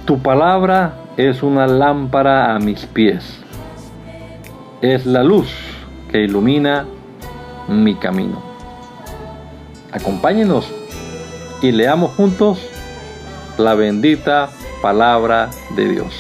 Tu palabra es una lámpara a mis pies, es la luz que ilumina mi camino. Acompáñenos y leamos juntos la bendita palabra de Dios.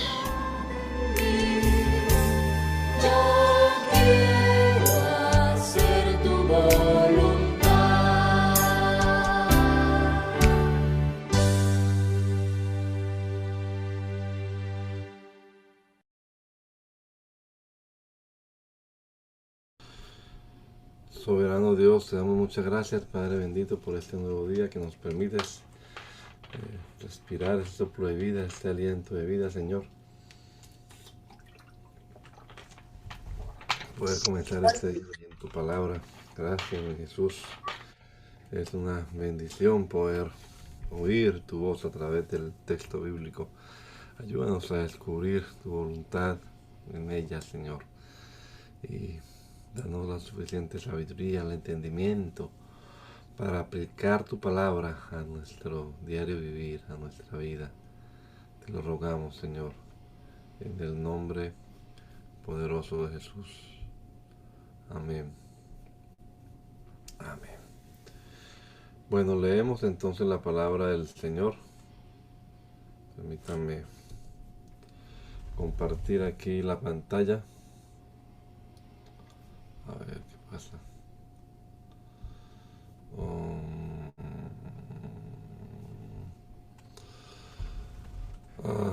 Soberano Dios, te damos muchas gracias, Padre bendito, por este nuevo día que nos permites respirar este soplo de vida, este aliento de vida, Señor. Poder comenzar este día en tu palabra. Gracias, mi Jesús. Es una bendición poder oír tu voz a través del texto bíblico. Ayúdanos a descubrir tu voluntad en ella, Señor. Y danos la suficiente sabiduría, el entendimiento para aplicar tu palabra a nuestro diario vivir, a nuestra vida. Te lo rogamos, Señor, en el nombre poderoso de Jesús. Amén. Amén. Bueno, leemos entonces la palabra del Señor. Permítanme compartir aquí la pantalla. A ver qué pasa.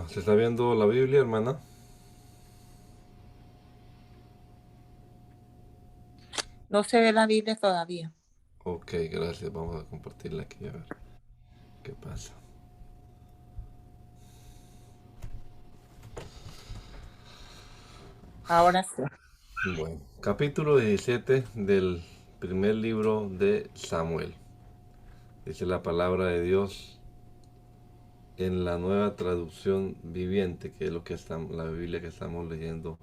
¿Se está viendo la Biblia, hermana? No se ve la Biblia todavía. Ok, gracias. Vamos a compartirla aquí a ver qué pasa. Ahora sí. Bueno, capítulo 17 del primer libro de Samuel. Dice la palabra de Dios en la nueva traducción viviente, que es lo que la Biblia que estamos leyendo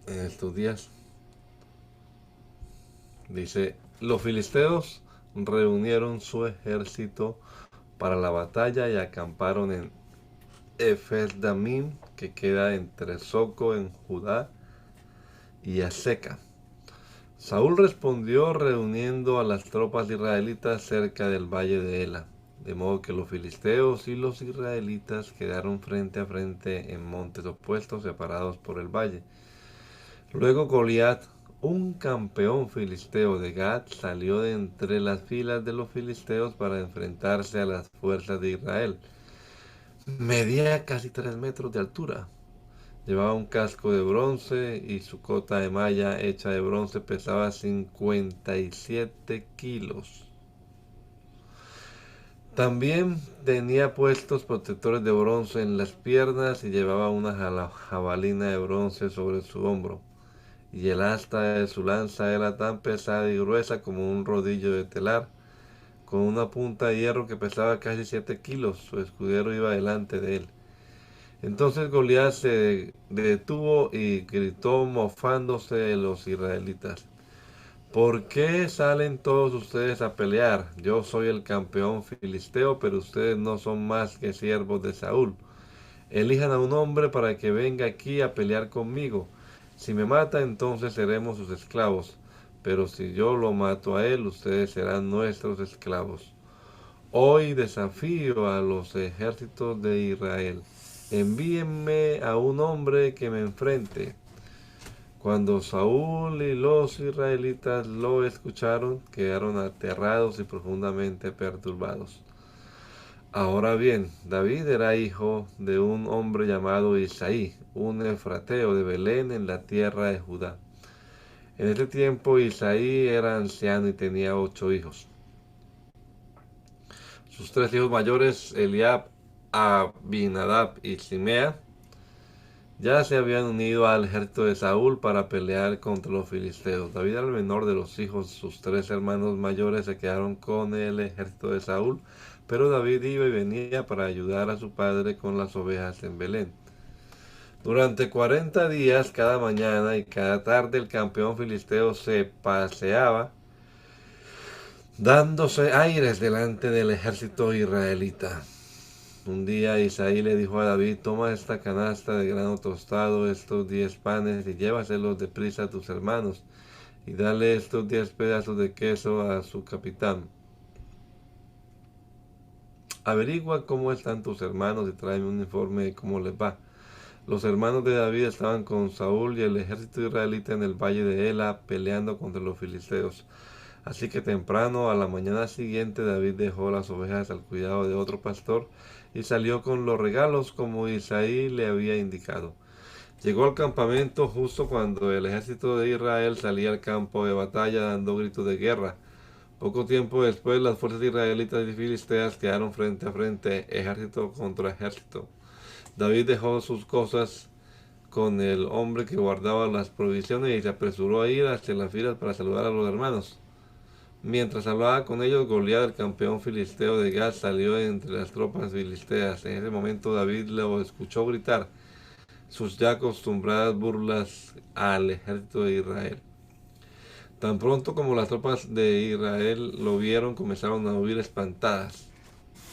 en estos días. Dice: los filisteos reunieron su ejército para la batalla y acamparon en Efes-Damim, que queda entre Soco en Judá y Aseca. Saúl respondió reuniendo a las tropas israelitas cerca del valle de Ela, de modo que los filisteos y los israelitas quedaron frente a frente en montes opuestos separados por el valle. Luego Goliat, un campeón filisteo de Gat, salió de entre las filas de los filisteos para enfrentarse a las fuerzas de Israel. Medía casi 3 metros de altura. Llevaba un casco de bronce y su cota de malla hecha de bronce pesaba 57 kilos. También tenía puestos protectores de bronce en las piernas y llevaba una jabalina de bronce sobre su hombro. Y el asta de su lanza era tan pesada y gruesa como un rodillo de telar, con una punta de hierro que pesaba casi 7 kilos. Su escudero iba delante de él. Entonces Goliat se detuvo y gritó mofándose de los israelitas: ¿por qué salen todos ustedes a pelear? Yo soy el campeón filisteo, pero ustedes no son más que siervos de Saúl. Elijan a un hombre para que venga aquí a pelear conmigo. Si me mata, entonces seremos sus esclavos, pero si yo lo mato a él, ustedes serán nuestros esclavos. Hoy desafío a los ejércitos de Israel: envíenme a un hombre que me enfrente. Cuando Saúl y los israelitas lo escucharon, quedaron aterrados y profundamente perturbados. Ahora bien, David era hijo de un hombre llamado Isaí, un efrateo de Belén en la tierra de Judá. En ese tiempo Isaí era anciano y tenía 8 hijos. Sus 3 hijos mayores, Eliab, Abinadab y Simea, ya se habían unido al ejército de Saúl para pelear contra los filisteos. David era el menor de los hijos. Sus 3 hermanos mayores se quedaron con el ejército de Saúl, pero David iba y venía para ayudar a su padre con las ovejas en Belén. Durante 40 días, cada mañana y cada tarde, el campeón filisteo se paseaba dándose aires delante del ejército israelita. Un día Isaí le dijo a David: toma esta canasta de grano tostado, estos 10 panes, y llévaselos deprisa a tus hermanos, y dale estos 10 pedazos de queso a su capitán. Averigua cómo están tus hermanos y tráeme un informe de cómo les va. Los hermanos de David estaban con Saúl y el ejército israelita en el valle de Ela, peleando contra los filisteos. Así que temprano, a la mañana siguiente, David dejó las ovejas al cuidado de otro pastor y salió con los regalos como Isaí le había indicado. Llegó al campamento justo cuando el ejército de Israel salía al campo de batalla dando gritos de guerra. Poco tiempo después, las fuerzas israelitas y filisteas quedaron frente a frente, ejército contra ejército. David dejó sus cosas con el hombre que guardaba las provisiones y se apresuró a ir hacia las filas para saludar a los hermanos. Mientras hablaba con ellos, Goliat, el campeón filisteo de Gat, salió entre las tropas filisteas. En ese momento David lo escuchó gritar sus ya acostumbradas burlas al ejército de Israel. Tan pronto como las tropas de Israel lo vieron, comenzaron a huir espantadas.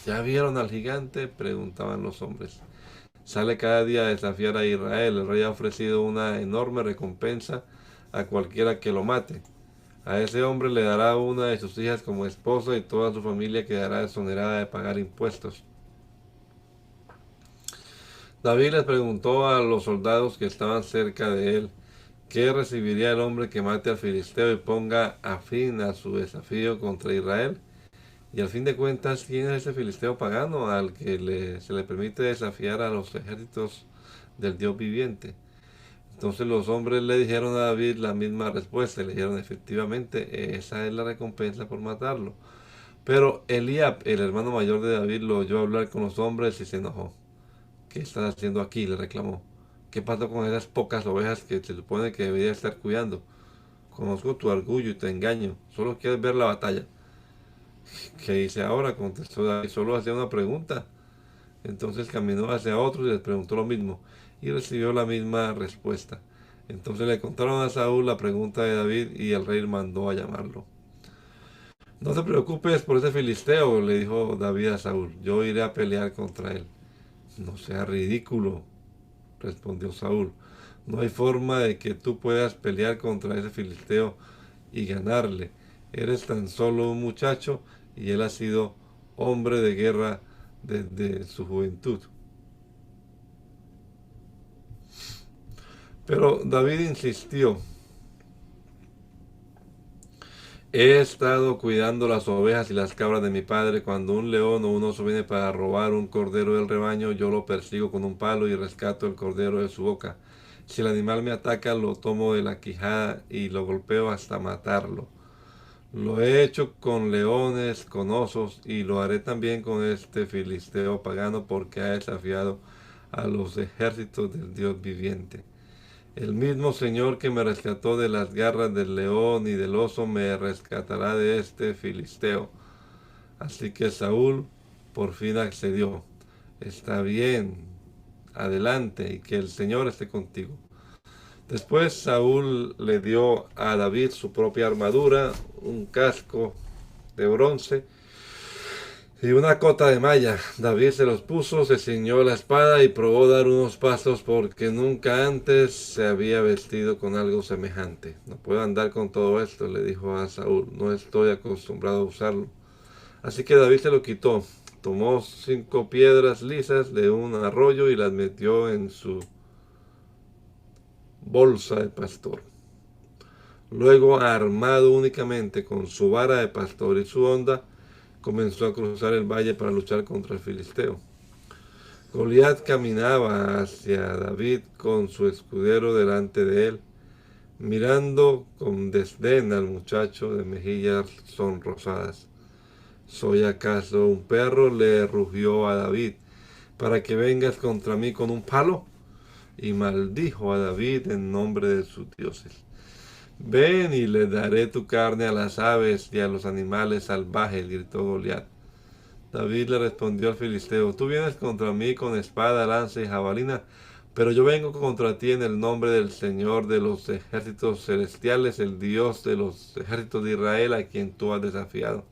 ¿Ya vieron al gigante?, preguntaban los hombres. Sale cada día a desafiar a Israel. El rey ha ofrecido una enorme recompensa a cualquiera que lo mate. A ese hombre le dará una de sus hijas como esposa y toda su familia quedará exonerada de pagar impuestos. David les preguntó a los soldados que estaban cerca de él: ¿qué recibiría el hombre que mate al filisteo y ponga a fin a su desafío contra Israel? Y al fin de cuentas, ¿quién es ese filisteo pagano al que se le permite desafiar a los ejércitos del Dios viviente? Entonces los hombres le dijeron a David la misma respuesta. Le dijeron: efectivamente, esa es la recompensa por matarlo. Pero Eliab, el hermano mayor de David, lo oyó hablar con los hombres y se enojó. ¿Qué estás haciendo aquí?, le reclamó. ¿Qué pasó con esas pocas ovejas que se supone que debería estar cuidando? Conozco tu orgullo y tu engaño. Solo quieres ver la batalla. ¿Qué hice ahora?, contestó David. Solo hacía una pregunta. Entonces caminó hacia otros y les preguntó lo mismo, y recibió la misma respuesta. Entonces le contaron a Saúl la pregunta de David, y el rey mandó a llamarlo. No te preocupes por ese filisteo, le dijo David a Saúl. Yo iré a pelear contra él. No sea ridículo, respondió Saúl. No hay forma de que tú puedas pelear contra ese filisteo y ganarle. Eres tan solo un muchacho y él ha sido hombre de guerra desde su juventud. Pero David insistió: he estado cuidando las ovejas y las cabras de mi padre. Cuando un león o un oso viene para robar un cordero del rebaño, yo lo persigo con un palo y rescato el cordero de su boca. Si el animal me ataca, lo tomo de la quijada y lo golpeo hasta matarlo. Lo he hecho con leones, con osos, y lo haré también con este filisteo pagano, porque ha desafiado a los ejércitos del Dios viviente. El mismo Señor que me rescató de las garras del león y del oso me rescatará de este filisteo. Así que Saúl por fin accedió. Está bien, adelante, y que el Señor esté contigo. Después Saúl le dio a David su propia armadura, un casco de bronce y una cota de malla. David se los puso, se ciñó la espada y probó dar unos pasos, porque nunca antes se había vestido con algo semejante. No puedo andar con todo esto, le dijo a Saúl. No estoy acostumbrado a usarlo. Así que David se lo quitó. Tomó 5 piedras lisas de un arroyo y las metió en su bolsa de pastor. Luego, armado únicamente con su vara de pastor y su honda, comenzó a cruzar el valle para luchar contra el filisteo. Goliat caminaba hacia David con su escudero delante de él, mirando con desdén al muchacho de mejillas sonrosadas. ¿Soy acaso un perro?, le rugió a David, ¿para que vengas contra mí con un palo? Y maldijo a David en nombre de sus dioses. Ven y le daré tu carne a las aves y a los animales salvajes, gritó Goliat. David le respondió al filisteo: tú vienes contra mí con espada, lanza y jabalina, pero yo vengo contra ti en el nombre del Señor de los ejércitos celestiales, el Dios de los ejércitos de Israel, a quien tú has desafiado.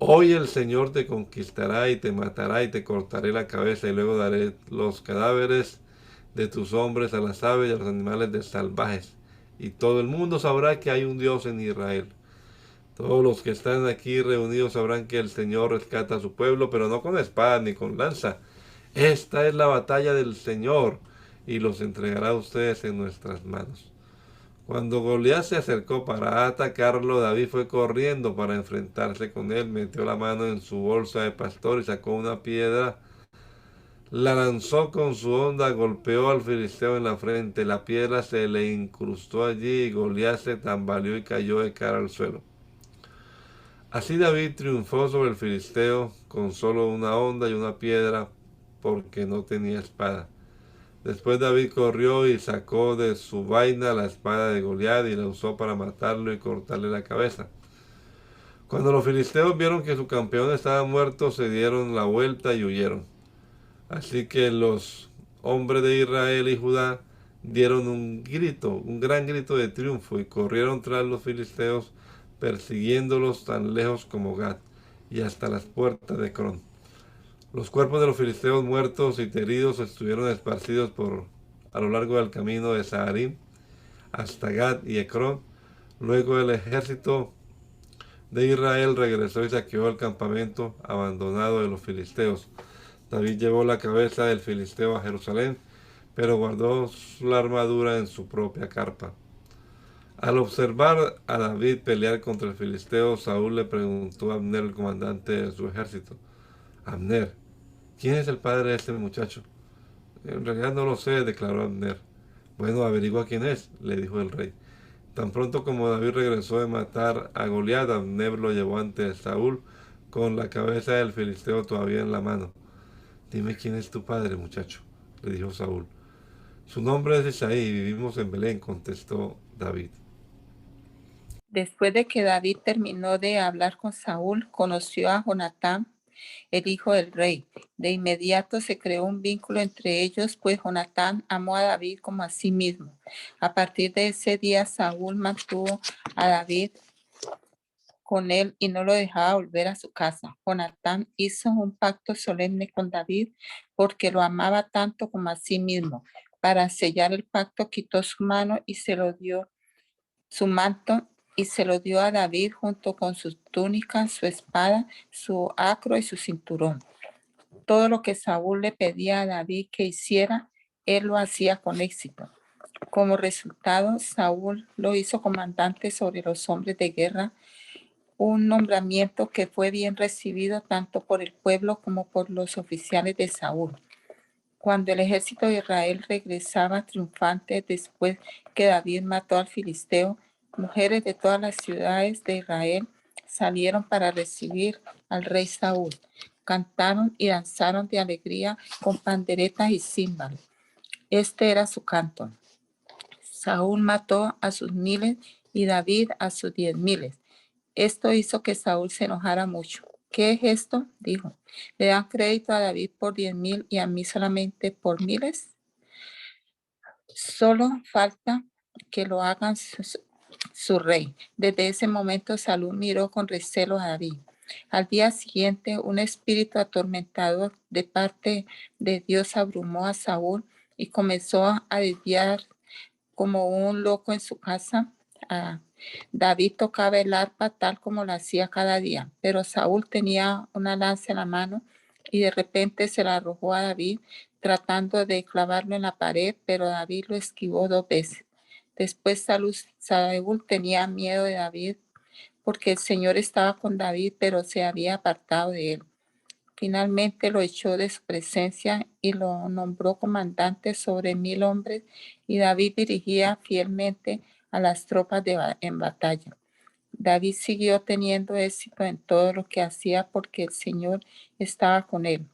Hoy el Señor te conquistará y te matará y te cortaré la cabeza y luego daré los cadáveres de tus hombres a las aves y a los animales de salvajes. Y todo el mundo sabrá que hay un Dios en Israel. Todos los que están aquí reunidos sabrán que el Señor rescata a su pueblo, pero no con espada ni con lanza. Esta es la batalla del Señor y los entregará a ustedes en nuestras manos. Cuando Goliat se acercó para atacarlo, David fue corriendo para enfrentarse con él, metió la mano en su bolsa de pastor y sacó una piedra, la lanzó con su honda, golpeó al filisteo en la frente, la piedra se le incrustó allí y Goliat se tambaleó y cayó de cara al suelo. Así David triunfó sobre el filisteo con solo una honda y una piedra porque no tenía espada. Después David corrió y sacó de su vaina la espada de Goliat y la usó para matarlo y cortarle la cabeza. Cuando los filisteos vieron que su campeón estaba muerto, se dieron la vuelta y huyeron. Así que los hombres de Israel y Judá dieron un grito, un gran grito de triunfo y corrieron tras los filisteos, persiguiéndolos tan lejos como Gat y hasta las puertas de Cron. Los cuerpos de los filisteos muertos y heridos estuvieron esparcidos a lo largo del camino de Saharim hasta Gat y Ecrón. Luego el ejército de Israel regresó y saqueó el campamento abandonado de los filisteos. David llevó la cabeza del filisteo a Jerusalén, pero guardó la armadura en su propia carpa. Al observar a David pelear contra el filisteo, Saúl le preguntó a Abner, el comandante de su ejército: Abner, ¿quién es el padre de este muchacho? En realidad no lo sé, declaró Abner. Bueno, averigua quién es, le dijo el rey. Tan pronto como David regresó de matar a Goliat, Abner lo llevó ante Saúl con la cabeza del filisteo todavía en la mano. Dime quién es tu padre, muchacho, le dijo Saúl. Su nombre es Isaí y vivimos en Belén, contestó David. Después de que David terminó de hablar con Saúl, conoció a Jonatán, el hijo del rey. De inmediato se creó un vínculo entre ellos, pues Jonatán amó a David como a sí mismo. A partir de ese día, Saúl mantuvo a David con él y no lo dejaba volver a su casa. Jonatán hizo un pacto solemne con David porque lo amaba tanto como a sí mismo. Para sellar el pacto, quitó su mano y se lo dio su manto y se lo dio a David junto con su túnica, su espada, su acro y su cinturón. Todo lo que Saúl le pedía a David que hiciera, él lo hacía con éxito. Como resultado, Saúl lo hizo comandante sobre los hombres de guerra, un nombramiento que fue bien recibido tanto por el pueblo como por los oficiales de Saúl. Cuando el ejército de Israel regresaba triunfante después que David mató al filisteo, mujeres de todas las ciudades de Israel salieron para recibir al rey Saúl. Cantaron y danzaron de alegría con panderetas y címbalos. Este era su canto. Saúl mató a sus miles y David a sus 10,000. Esto hizo que Saúl se enojara mucho. ¿Qué es esto? Dijo. ¿Le dan crédito a David por 10,000 y a mí solamente por miles? Solo falta que lo hagan su rey. Desde ese momento Saúl miró con recelo a David. Al día siguiente, un espíritu atormentador de parte de Dios abrumó a Saúl y comenzó a desviar como un loco en su casa. David tocaba el arpa tal como lo hacía cada día, pero Saúl tenía una lanza en la mano y de repente se la arrojó a David tratando de clavarlo en la pared, pero David lo esquivó 2 veces. Después Saúl tenía miedo de David porque el Señor estaba con David, pero se había apartado de él. Finalmente lo echó de su presencia y lo nombró comandante sobre 1,000 hombres, y David dirigía fielmente a las tropas en batalla. David siguió teniendo éxito en todo lo que hacía porque el Señor estaba con él.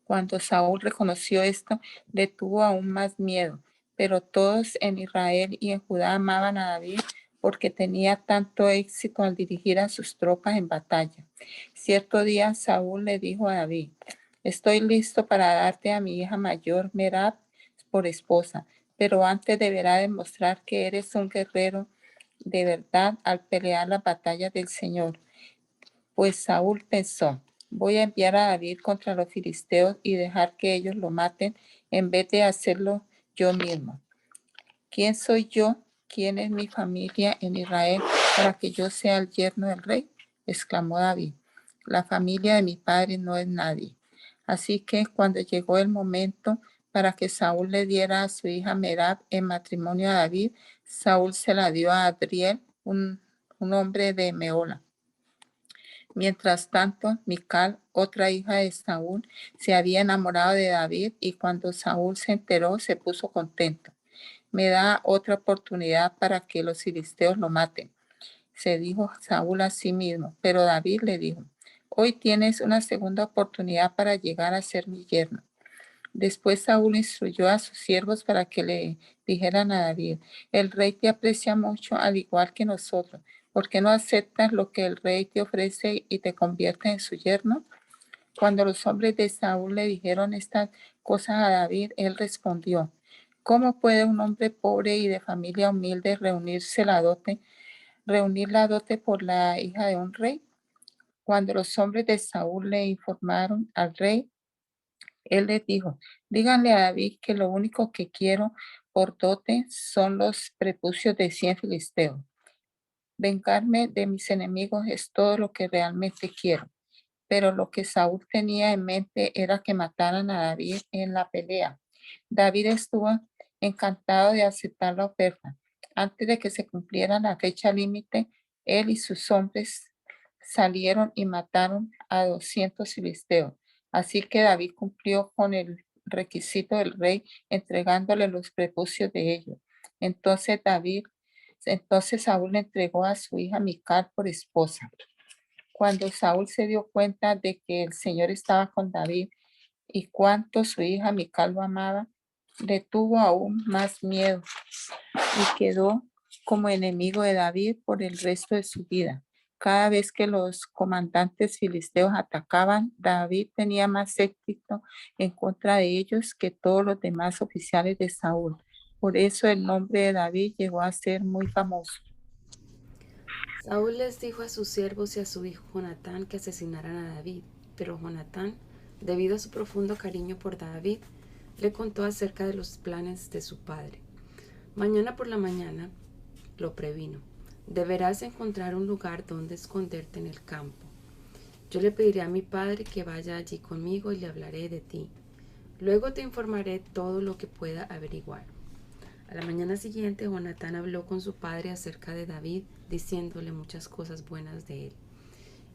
Cuando Saúl reconoció esto, le tuvo aún más miedo, pero todos en Israel y en Judá amaban a David porque tenía tanto éxito al dirigir a sus tropas en batalla. Cierto día Saúl le dijo a David: estoy listo para darte a mi hija mayor, Merab, por esposa, pero antes deberá demostrar que eres un guerrero de verdad al pelear la batalla del Señor. Pues Saúl pensó, voy a enviar a David contra los filisteos y dejar que ellos lo maten en vez de hacerlo yo mismo. ¿Quién soy yo? ¿Quién es mi familia en Israel para que yo sea el yerno del rey? Exclamó David. La familia de mi padre no es nadie. Así que cuando llegó el momento para que Saúl le diera a su hija Merab en matrimonio a David, Saúl se la dio a Adriel, un hombre de Meola. Mientras tanto, Mical, otra hija de Saúl, se había enamorado de David y cuando Saúl se enteró se puso contento. Me da otra oportunidad para que los filisteos lo maten, se dijo Saúl a sí mismo. Pero David le dijo, hoy tienes una segunda oportunidad para llegar a ser mi yerno. Después Saúl instruyó a sus siervos para que le dijeran a David, el rey te aprecia mucho al igual que nosotros. ¿Por qué no aceptas lo que el rey te ofrece y te conviertes en su yerno? Cuando los hombres de Saúl le dijeron estas cosas a David, él respondió, ¿cómo puede un hombre pobre y de familia humilde reunir la dote por la hija de un rey? Cuando los hombres de Saúl le informaron al rey, él les dijo, díganle a David que lo único que quiero por dote son los prepucios de 100 filisteos. Vengarme de mis enemigos es todo lo que realmente quiero. Pero lo que Saúl tenía en mente era que mataran a David en la pelea. David estuvo encantado de aceptar la oferta. Antes de que se cumpliera la fecha límite, él y sus hombres salieron y mataron a 200 filisteos. Así que David cumplió con el requisito del rey, entregándole los prepucios de ellos. Entonces Saúl le entregó a su hija Mical por esposa. Cuando Saúl se dio cuenta de que el Señor estaba con David y cuánto su hija Mical lo amaba, le tuvo aún más miedo y quedó como enemigo de David por el resto de su vida. Cada vez que los comandantes filisteos atacaban, David tenía más éxito en contra de ellos que todos los demás oficiales de Saúl. Por eso el nombre de David llegó a ser muy famoso. Saúl les dijo a sus siervos y a su hijo Jonatán que asesinaran a David, pero Jonatán, debido a su profundo cariño por David, le contó acerca de los planes de su padre. Mañana por la mañana lo previno. Deberás encontrar un lugar donde esconderte en el campo. Yo le pediré a mi padre que vaya allí conmigo y le hablaré de ti. Luego te informaré todo lo que pueda averiguar. A la mañana siguiente, Jonatán habló con su padre acerca de David, diciéndole muchas cosas buenas de él.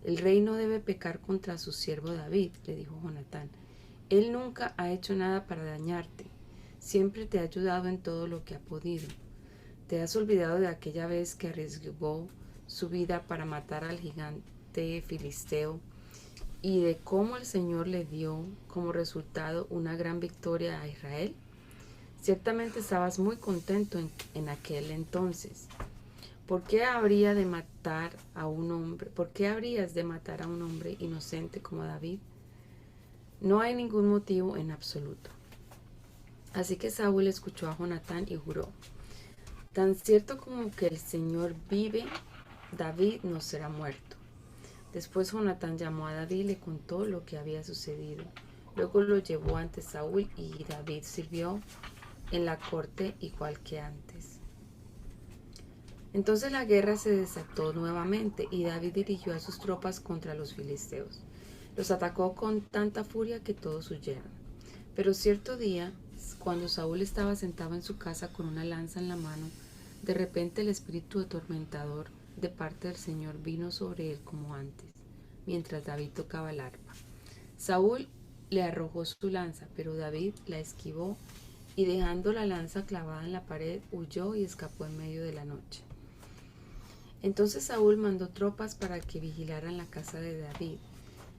El rey no debe pecar contra su siervo David, le dijo Jonatán. Él nunca ha hecho nada para dañarte. Siempre te ha ayudado en todo lo que ha podido. ¿Te has olvidado de aquella vez que arriesgó su vida para matar al gigante filisteo y de cómo el Señor le dio como resultado una gran victoria a Israel? Ciertamente estabas muy contento en aquel entonces. ¿Por qué habrías de matar a un hombre inocente como David? No hay ningún motivo en absoluto. Así que Saúl escuchó a Jonatán y juró, tan cierto como que el Señor vive, David no será muerto. Después Jonatán llamó a David y le contó lo que había sucedido. Luego lo llevó ante Saúl y David sirvió en la corte igual que antes. Entonces la guerra se desató nuevamente y David dirigió a sus tropas contra los filisteos. Los atacó con tanta furia que todos huyeron. Pero cierto día, cuando Saúl estaba sentado en su casa con una lanza en la mano, de repente el espíritu atormentador de parte del Señor vino sobre él como antes, mientras David tocaba el arpa. Saúl le arrojó su lanza, pero David la esquivó y dejando la lanza clavada en la pared, huyó y escapó en medio de la noche. Entonces Saúl mandó tropas para que vigilaran la casa de David.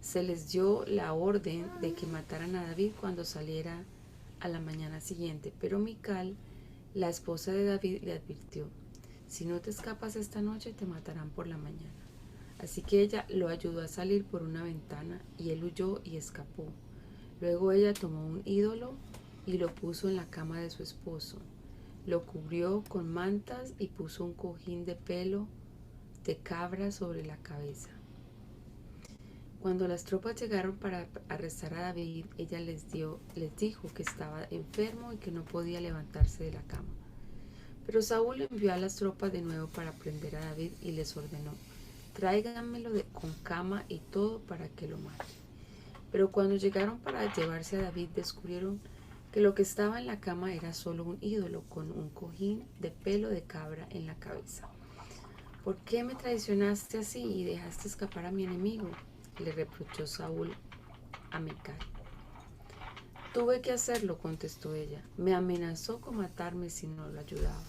Se les dio la orden de que mataran a David cuando saliera a la mañana siguiente, pero Mical, la esposa de David, le advirtió, si no te escapas esta noche te matarán por la mañana. Así que ella lo ayudó a salir por una ventana y él huyó y escapó. Luego ella tomó un ídolo y lo puso en la cama de su esposo. Lo cubrió con mantas y puso un cojín de pelo de cabra sobre la cabeza. Cuando las tropas llegaron para arrestar a David, ella les dijo que estaba enfermo y que no podía levantarse de la cama. Pero Saúl envió a las tropas de nuevo para prender a David y les ordenó: tráiganmelo con cama y todo para que lo mate. Pero cuando llegaron para llevarse a David, descubrieron que lo que estaba en la cama era solo un ídolo con un cojín de pelo de cabra en la cabeza. ¿Por qué me traicionaste así y dejaste escapar a mi enemigo?, le reprochó Saúl a Mical. Tuve que hacerlo, contestó ella. Me amenazó con matarme si no lo ayudaba.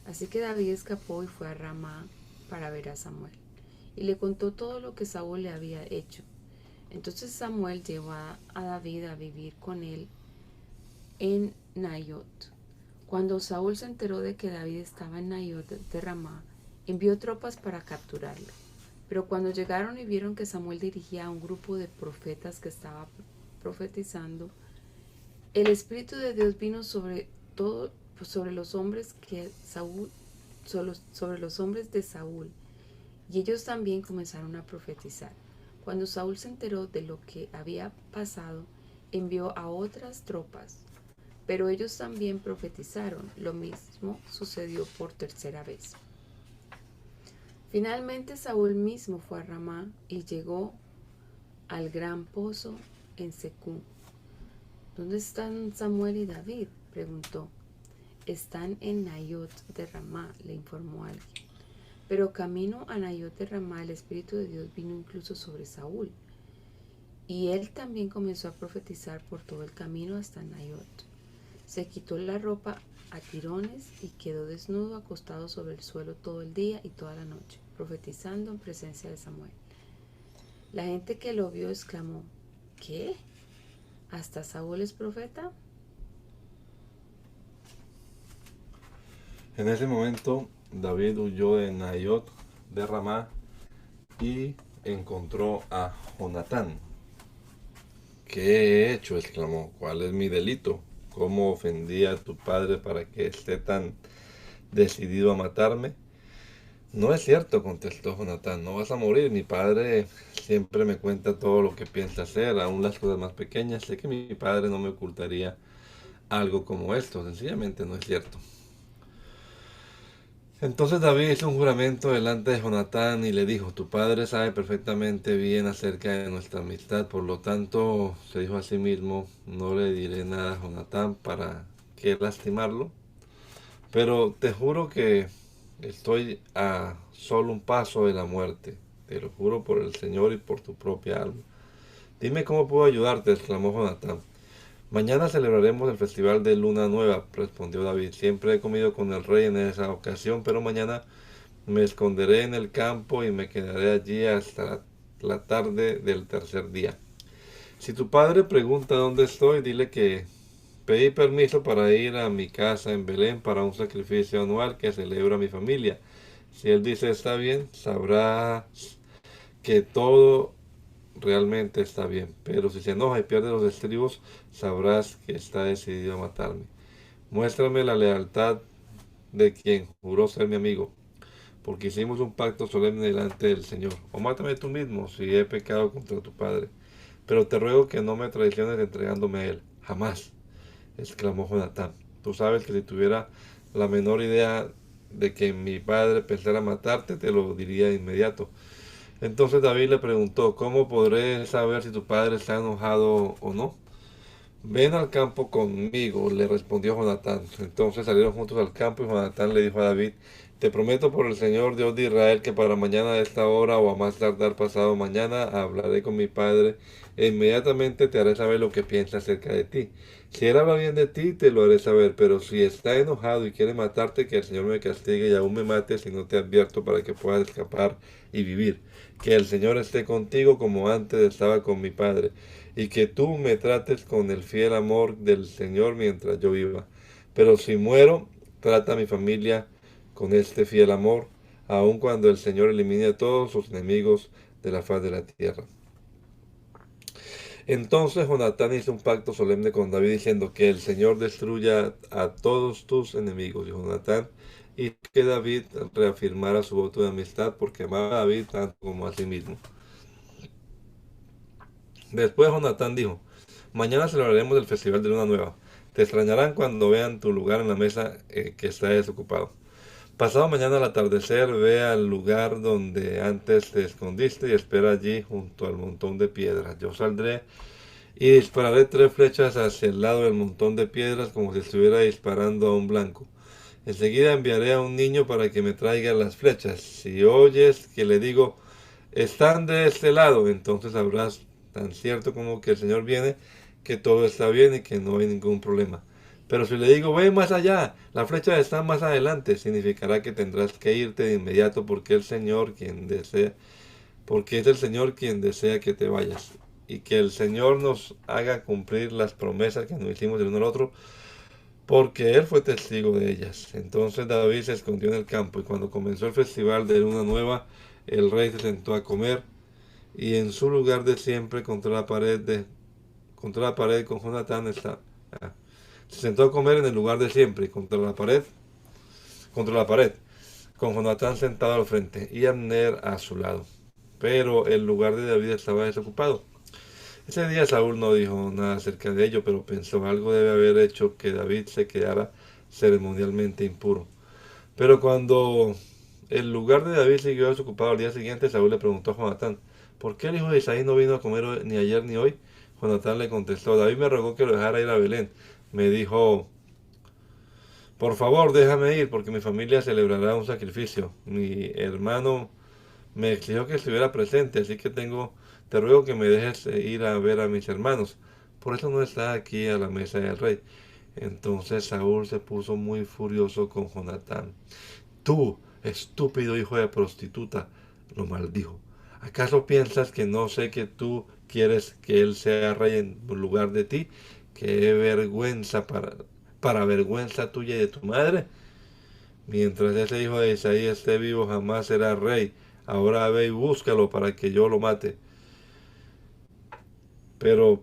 Así que David escapó y fue a Ramá para ver a Samuel, y le contó todo lo que Saúl le había hecho. Entonces Samuel llevó a David a vivir con él en Naiot. Cuando Saúl se enteró de que David estaba en Naiot de Ramá, envió tropas para capturarlo. Pero cuando llegaron y vieron que Samuel dirigía a un grupo de profetas que estaba profetizando, el Espíritu de Dios vino sobre los hombres de Saúl, y ellos también comenzaron a profetizar. Cuando Saúl se enteró de lo que había pasado, envió a otras tropas, pero ellos también profetizaron. Lo mismo sucedió por tercera vez. Finalmente Saúl mismo fue a Ramá y llegó al gran pozo en Secú. ¿Dónde están Samuel y David?, preguntó. Están en Naiot de Ramá, le informó alguien. Pero camino a Naiot de Ramá, el Espíritu de Dios vino incluso sobre Saúl, y él también comenzó a profetizar por todo el camino hasta Naiot. Se quitó la ropa a tirones y quedó desnudo, acostado sobre el suelo todo el día y toda la noche, profetizando en presencia de Samuel. La gente que lo vio exclamó: ¿qué? ¿Hasta Saúl es profeta? En ese momento David huyó de Naiot de Ramá y encontró a Jonatán. ¿Qué he hecho?, exclamó. ¿Cuál es mi delito? ¿Cómo ofendí a tu padre para que esté tan decidido a matarme? No es cierto, contestó Jonatán, no vas a morir. Mi padre siempre me cuenta todo lo que piensa hacer, aún las cosas más pequeñas. Sé que mi padre no me ocultaría algo como esto, sencillamente no es cierto. Entonces David hizo un juramento delante de Jonatán y le dijo: tu padre sabe perfectamente bien acerca de nuestra amistad, por lo tanto, se dijo a sí mismo, no le diré nada a Jonatán para que lastimarlo, pero te juro que estoy a solo un paso de la muerte, te lo juro por el Señor y por tu propia alma. Dime cómo puedo ayudarte, exclamó Jonatán. Mañana celebraremos el festival de Luna Nueva, respondió David. Siempre he comido con el rey en esa ocasión, pero mañana me esconderé en el campo y me quedaré allí hasta la tarde del tercer día. Si tu padre pregunta dónde estoy, dile que pedí permiso para ir a mi casa en Belén para un sacrificio anual que celebra mi familia. Si él dice está bien, sabrás que todo realmente está bien, pero si se enoja y pierde los estribos, sabrás que está decidido a matarme. Muéstrame la lealtad de quien juró ser mi amigo, porque hicimos un pacto solemne delante del Señor. O mátame tú mismo si he pecado contra tu padre, pero te ruego que no me traiciones entregándome a él. Jamás, exclamó Jonatán. Tú sabes que si tuviera la menor idea de que mi padre pensara matarte, te lo diría de inmediato. Entonces David le preguntó: ¿cómo podré saber si tu padre está enojado o no? Ven al campo conmigo, le respondió Jonatán. Entonces salieron juntos al campo y Jonatán le dijo a David: te prometo por el Señor Dios de Israel que para mañana a esta hora o a más tardar pasado mañana hablaré con mi padre e inmediatamente te haré saber lo que piensa acerca de ti. Si él habla bien de ti, te lo haré saber, pero si está enojado y quiere matarte, que el Señor me castigue y aún me mate si no te advierto para que puedas escapar y vivir. Que el Señor esté contigo como antes estaba con mi padre, y que tú me trates con el fiel amor del Señor mientras yo viva. Pero si muero, trata a mi familia con este fiel amor, aun cuando el Señor elimine a todos sus enemigos de la faz de la tierra. Entonces Jonatán hizo un pacto solemne con David diciendo: que el Señor destruya a todos tus enemigos. Y Jonatán hizo que David reafirmara su voto de amistad porque amaba a David tanto como a sí mismo. Después Jonatán dijo: mañana celebraremos el festival de Luna Nueva. Te extrañarán cuando vean tu lugar en la mesa que está desocupado. Pasado mañana al atardecer, ve al lugar donde antes te escondiste y espera allí junto al montón de piedras. Yo saldré y dispararé 3 flechas hacia el lado del montón de piedras como si estuviera disparando a un blanco. Enseguida enviaré a un niño para que me traiga las flechas. Si oyes que le digo: están de este lado, entonces sabrás, tan cierto como que el Señor viene, que todo está bien y que no hay ningún problema. Pero si le digo: ve más allá, la flecha está más adelante, significará que tendrás que irte de inmediato porque es el Señor quien desea que te vayas. Y que el Señor nos haga cumplir las promesas que nos hicimos el uno al otro, porque Él fue testigo de ellas. Entonces David se escondió en el campo, y cuando comenzó el festival de Luna Nueva, el rey se sentó a comer, y en su lugar de siempre, contra la pared con Jonatán está. Se sentó a comer en el lugar de siempre, contra la pared, con Jonatán sentado al frente y Abner a su lado. Pero el lugar de David estaba desocupado. Ese día Saúl no dijo nada acerca de ello, pero pensó: algo debe haber hecho que David se quedara ceremonialmente impuro. Pero cuando el lugar de David siguió desocupado al día siguiente, Saúl le preguntó a Jonatán: ¿por qué el hijo de Isaí no vino a comer ni ayer ni hoy? Jonatán le contestó: David me rogó que lo dejara ir a Belén. Me dijo: por favor, déjame ir, porque mi familia celebrará un sacrificio. Mi hermano me exigió que estuviera presente, así que te ruego que me dejes ir a ver a mis hermanos. Por eso no está aquí a la mesa del rey. Entonces Saúl se puso muy furioso con Jonatán. Tú, estúpido hijo de prostituta, lo maldijo. ¿Acaso piensas que no sé que tú quieres que él sea rey en lugar de ti? ¡Qué vergüenza para vergüenza tuya y de tu madre! Mientras ese hijo de Isaí esté vivo, jamás será rey. Ahora ve y búscalo para que yo lo mate. Pero,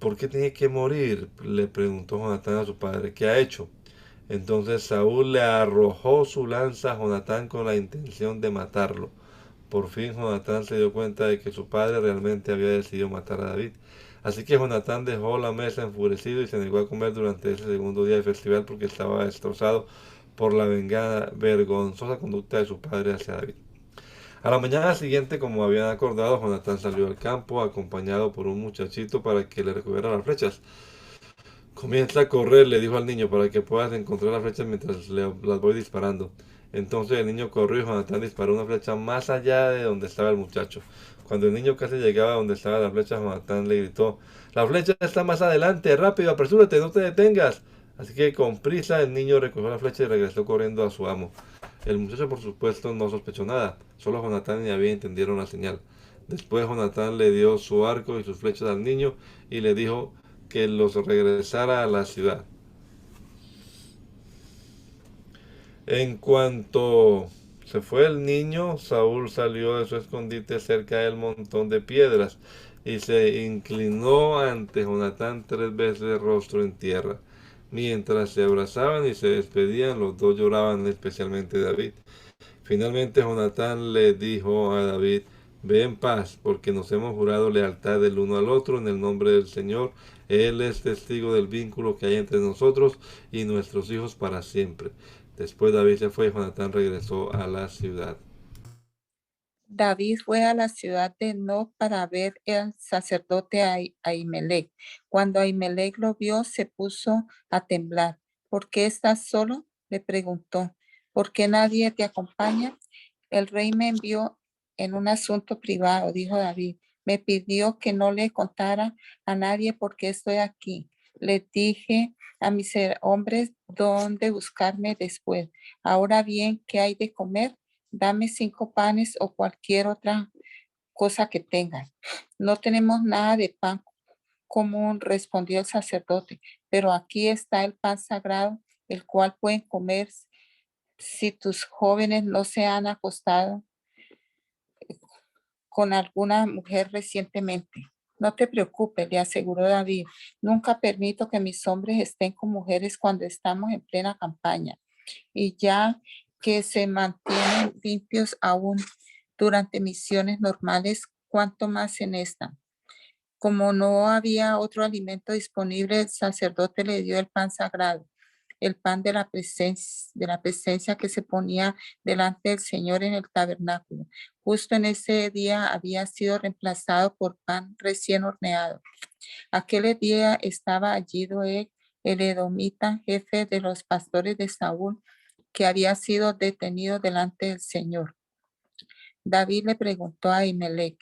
¿por qué tiene que morir?, le preguntó Jonatán a su padre. ¿Qué ha hecho? Entonces Saúl le arrojó su lanza a Jonatán con la intención de matarlo. Por fin Jonatán se dio cuenta de que su padre realmente había decidido matar a David. Así que Jonatán dejó la mesa enfurecido y se negó a comer durante ese segundo día del festival, porque estaba destrozado por la vergonzosa conducta de su padre hacia David. A la mañana siguiente, como habían acordado, Jonatán salió al campo acompañado por un muchachito para que le recogiera las flechas. Comienza a correr, le dijo al niño, para que puedas encontrar las flechas mientras las voy disparando. Entonces el niño corrió y Jonatán disparó una flecha más allá de donde estaba el muchacho. Cuando el niño casi llegaba a donde estaba la flecha, Jonatán le gritó: la flecha está más adelante, rápido, apresúrate, no te detengas. Así que con prisa el niño recogió la flecha y regresó corriendo a su amo. El muchacho, por supuesto, no sospechó nada. Solo Jonatán y David entendieron la señal. Después Jonatán le dio su arco y sus flechas al niño y le dijo que los regresara a la ciudad. En cuanto se fue el niño, Saúl salió de su escondite cerca del montón de piedras y se inclinó ante Jonatán 3 veces rostro en tierra. Mientras se abrazaban y se despedían, los dos lloraban, especialmente David. Finalmente Jonatán le dijo a David: ve en paz, porque nos hemos jurado lealtad el uno al otro en el nombre del Señor. Él es testigo del vínculo que hay entre nosotros y nuestros hijos para siempre. Después David se fue y Jonatán regresó a la ciudad. David fue a la ciudad de Nob para ver el sacerdote Ahimelech. Cuando Ahimelech lo vio, se puso a temblar. ¿Por qué estás solo?, le preguntó. ¿Por qué nadie te acompaña? El rey me envió en un asunto privado, dijo David. Me pidió que no le contara a nadie por qué estoy aquí. Le dije a mis hombres dónde buscarme después. Ahora bien, ¿qué hay de comer? Dame 5 panes o cualquier otra cosa que tengas. No tenemos nada de pan común, respondió el sacerdote, pero aquí está el pan sagrado, el cual pueden comer si tus jóvenes no se han acostado con alguna mujer recientemente. No te preocupes, le aseguró David. Nunca permito que mis hombres estén con mujeres cuando estamos en plena campaña. Y ya que se mantienen limpios aún durante misiones normales, cuanto más en esta. Como no había otro alimento disponible, el sacerdote le dio el pan sagrado, el pan de la presencia que se ponía delante del Señor en el tabernáculo. Justo en ese día había sido reemplazado por pan recién horneado. Aquel día estaba allí Doeg, el edomita, jefe de los pastores de Saúl, que había sido detenido delante del Señor. David le preguntó a Ahimelech,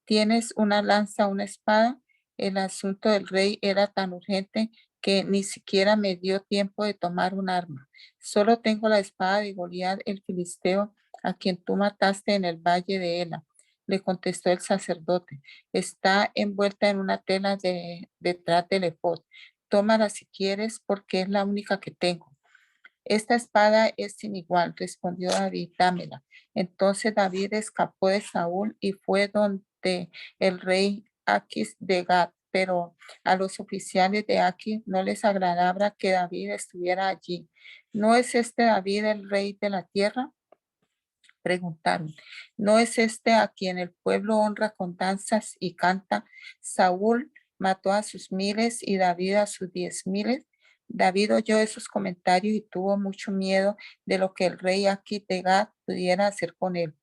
¿tienes una lanza o una espada? El asunto del rey era tan urgente que ni siquiera me dio tiempo de tomar un arma. Solo tengo la espada de Goliat, el filisteo, a quien tú mataste en el valle de Ela. Le contestó el sacerdote. Está envuelta en una tela detrás del efod. Tómala si quieres, porque es la única que tengo. Esta espada es sin igual, respondió David, dámela. Entonces David escapó de Saúl y fue donde el rey Aquis de Gat, pero a los oficiales de Aquis no les agradaba que David estuviera allí. ¿No es este David el rey de la tierra? Preguntaron. ¿No es este a quien el pueblo honra con danzas y canta? Saúl mató a sus miles y David a sus 10,000. David oyó esos comentarios y tuvo mucho miedo de lo que el rey Aquis de Gat pudiera hacer con él.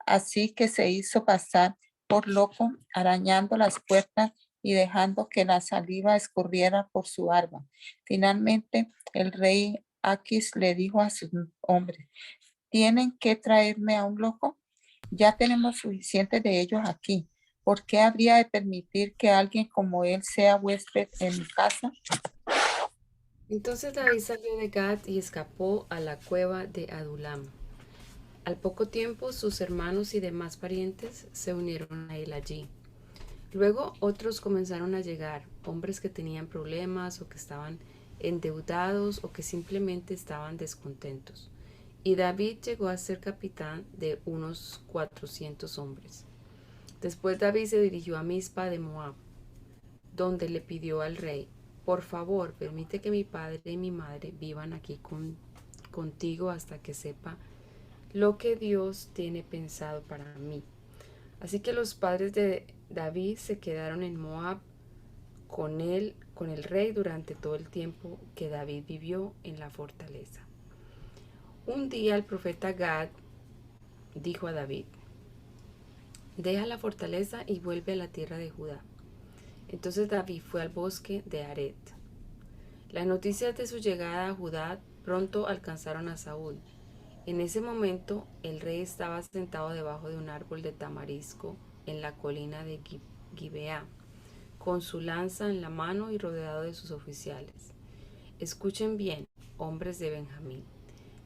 Así que se hizo pasar por loco, arañando las puertas y dejando que la saliva escurriera por su barba. Finalmente, el rey Aquis le dijo a sus hombres, ¿tienen que traerme a un loco? Ya tenemos suficientes de ellos aquí. ¿Por qué habría de permitir que alguien como él sea huésped en mi casa? Entonces David salió de Gad y escapó a la cueva de Adulam. Al poco tiempo sus hermanos y demás parientes se unieron a él allí. Luego otros comenzaron a llegar, hombres que tenían problemas o que estaban endeudados o que simplemente estaban descontentos. Y David llegó a ser capitán de unos 400 hombres. Después David se dirigió a Mizpa de Moab, donde le pidió al rey, por favor, permite que mi padre y mi madre vivan aquí contigo hasta que sepa lo que Dios tiene pensado para mí. Así que los padres de David se quedaron en Moab con él, con el rey, durante todo el tiempo que David vivió en la fortaleza. Un día el profeta Gad dijo a David, deja la fortaleza y vuelve a la tierra de Judá. Entonces David fue al bosque de Aret. Las noticias de su llegada a Judá pronto alcanzaron a Saúl. En ese momento el rey estaba sentado debajo de un árbol de tamarisco en la colina de Gibeá, con su lanza en la mano y rodeado de sus oficiales. Escuchen bien, hombres de Benjamín,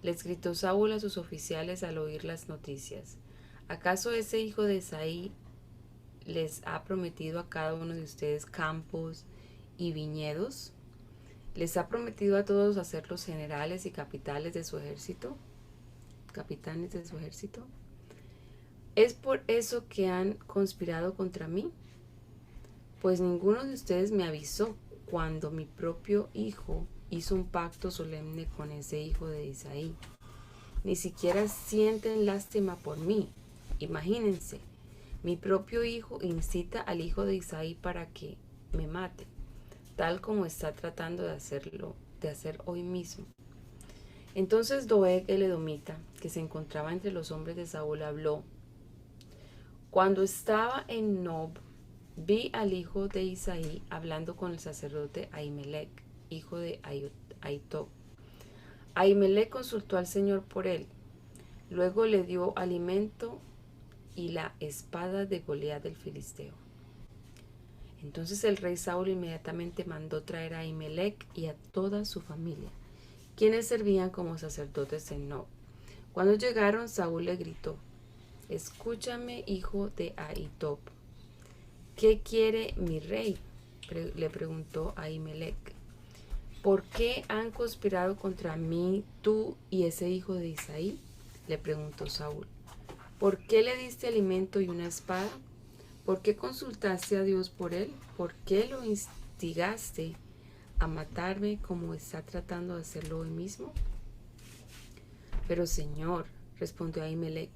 les gritó Saúl a sus oficiales al oír las noticias. ¿Acaso ese hijo de Isaí les ha prometido a cada uno de ustedes campos y viñedos? ¿Les ha prometido a todos hacerlos generales y capitanes de su ejército? ¿Es por eso que han conspirado contra mí? Pues ninguno de ustedes me avisó cuando mi propio hijo hizo un pacto solemne con ese hijo de Isaí. Ni siquiera sienten lástima por mí. Imagínense, mi propio hijo incita al hijo de Isaí para que me mate, tal como está tratando de hacer hoy mismo. Entonces Doeg el edomita, que se encontraba entre los hombres de Saúl, habló. Cuando estaba en Nob, vi al hijo de Isaí hablando con el sacerdote Ahimelech, hijo de Ahitob. Ahimelech consultó al Señor por él. Luego le dio alimento y la espada de Goliat del filisteo. Entonces el rey Saúl inmediatamente mandó traer a Ahimelech y a toda su familia, quienes servían como sacerdotes en Nob. Cuando llegaron, Saúl le gritó, escúchame, hijo de Ahitob. ¿Qué quiere mi rey? Le preguntó Ahimelech. ¿Por qué han conspirado contra mí tú y ese hijo de Isaí? Le preguntó Saúl. ¿Por qué le diste alimento y una espada? ¿Por qué consultaste a Dios por él? ¿Por qué lo instigaste a matarme como está tratando de hacerlo hoy mismo? Pero Señor, respondió Ahimelech,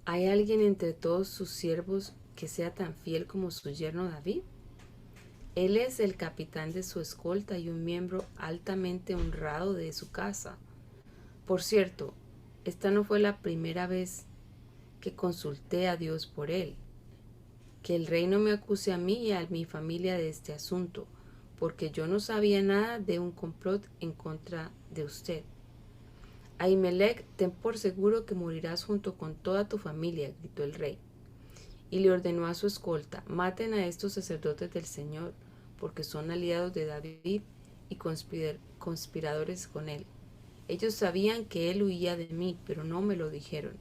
¿hay alguien entre todos sus siervos que sea tan fiel como su yerno David? Él es el capitán de su escolta y un miembro altamente honrado de su casa. Por cierto, esta no fue la primera vez que consulté a Dios por él. Que el rey no me acuse a mí y a mi familia de este asunto, porque yo no sabía nada de un complot en contra de usted. Ahimelech, ten por seguro que morirás junto con toda tu familia, gritó el rey. Y le ordenó a su escolta, maten a estos sacerdotes del Señor, porque son aliados de David y conspiradores con él. Ellos sabían que él huía de mí, pero no me lo dijeron.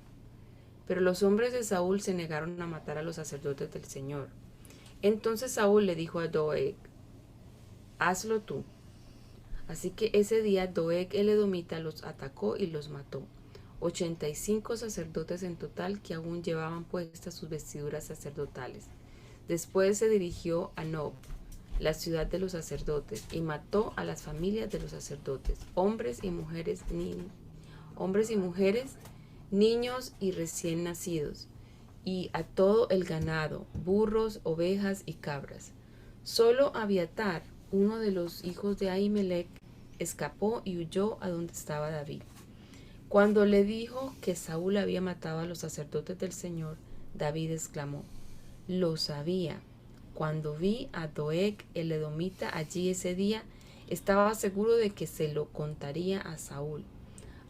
Pero los hombres de Saúl se negaron a matar a los sacerdotes del Señor. Entonces Saúl le dijo a Doeg, hazlo tú. Así que ese día Doeg el edomita los atacó y los mató. 85 sacerdotes en total que aún llevaban puestas sus vestiduras sacerdotales. Después se dirigió a Nob, la ciudad de los sacerdotes, y mató a las familias de los sacerdotes, hombres y mujeres, niños y recién nacidos, y a todo el ganado, burros, ovejas y cabras. Solo Abiatar, uno de los hijos de Ahimelech, escapó y huyó a donde estaba David. Cuando le dijo que Saúl había matado a los sacerdotes del Señor, David exclamó, lo sabía. Cuando vi a Doeg el edomita allí ese día, estaba seguro de que se lo contaría a Saúl.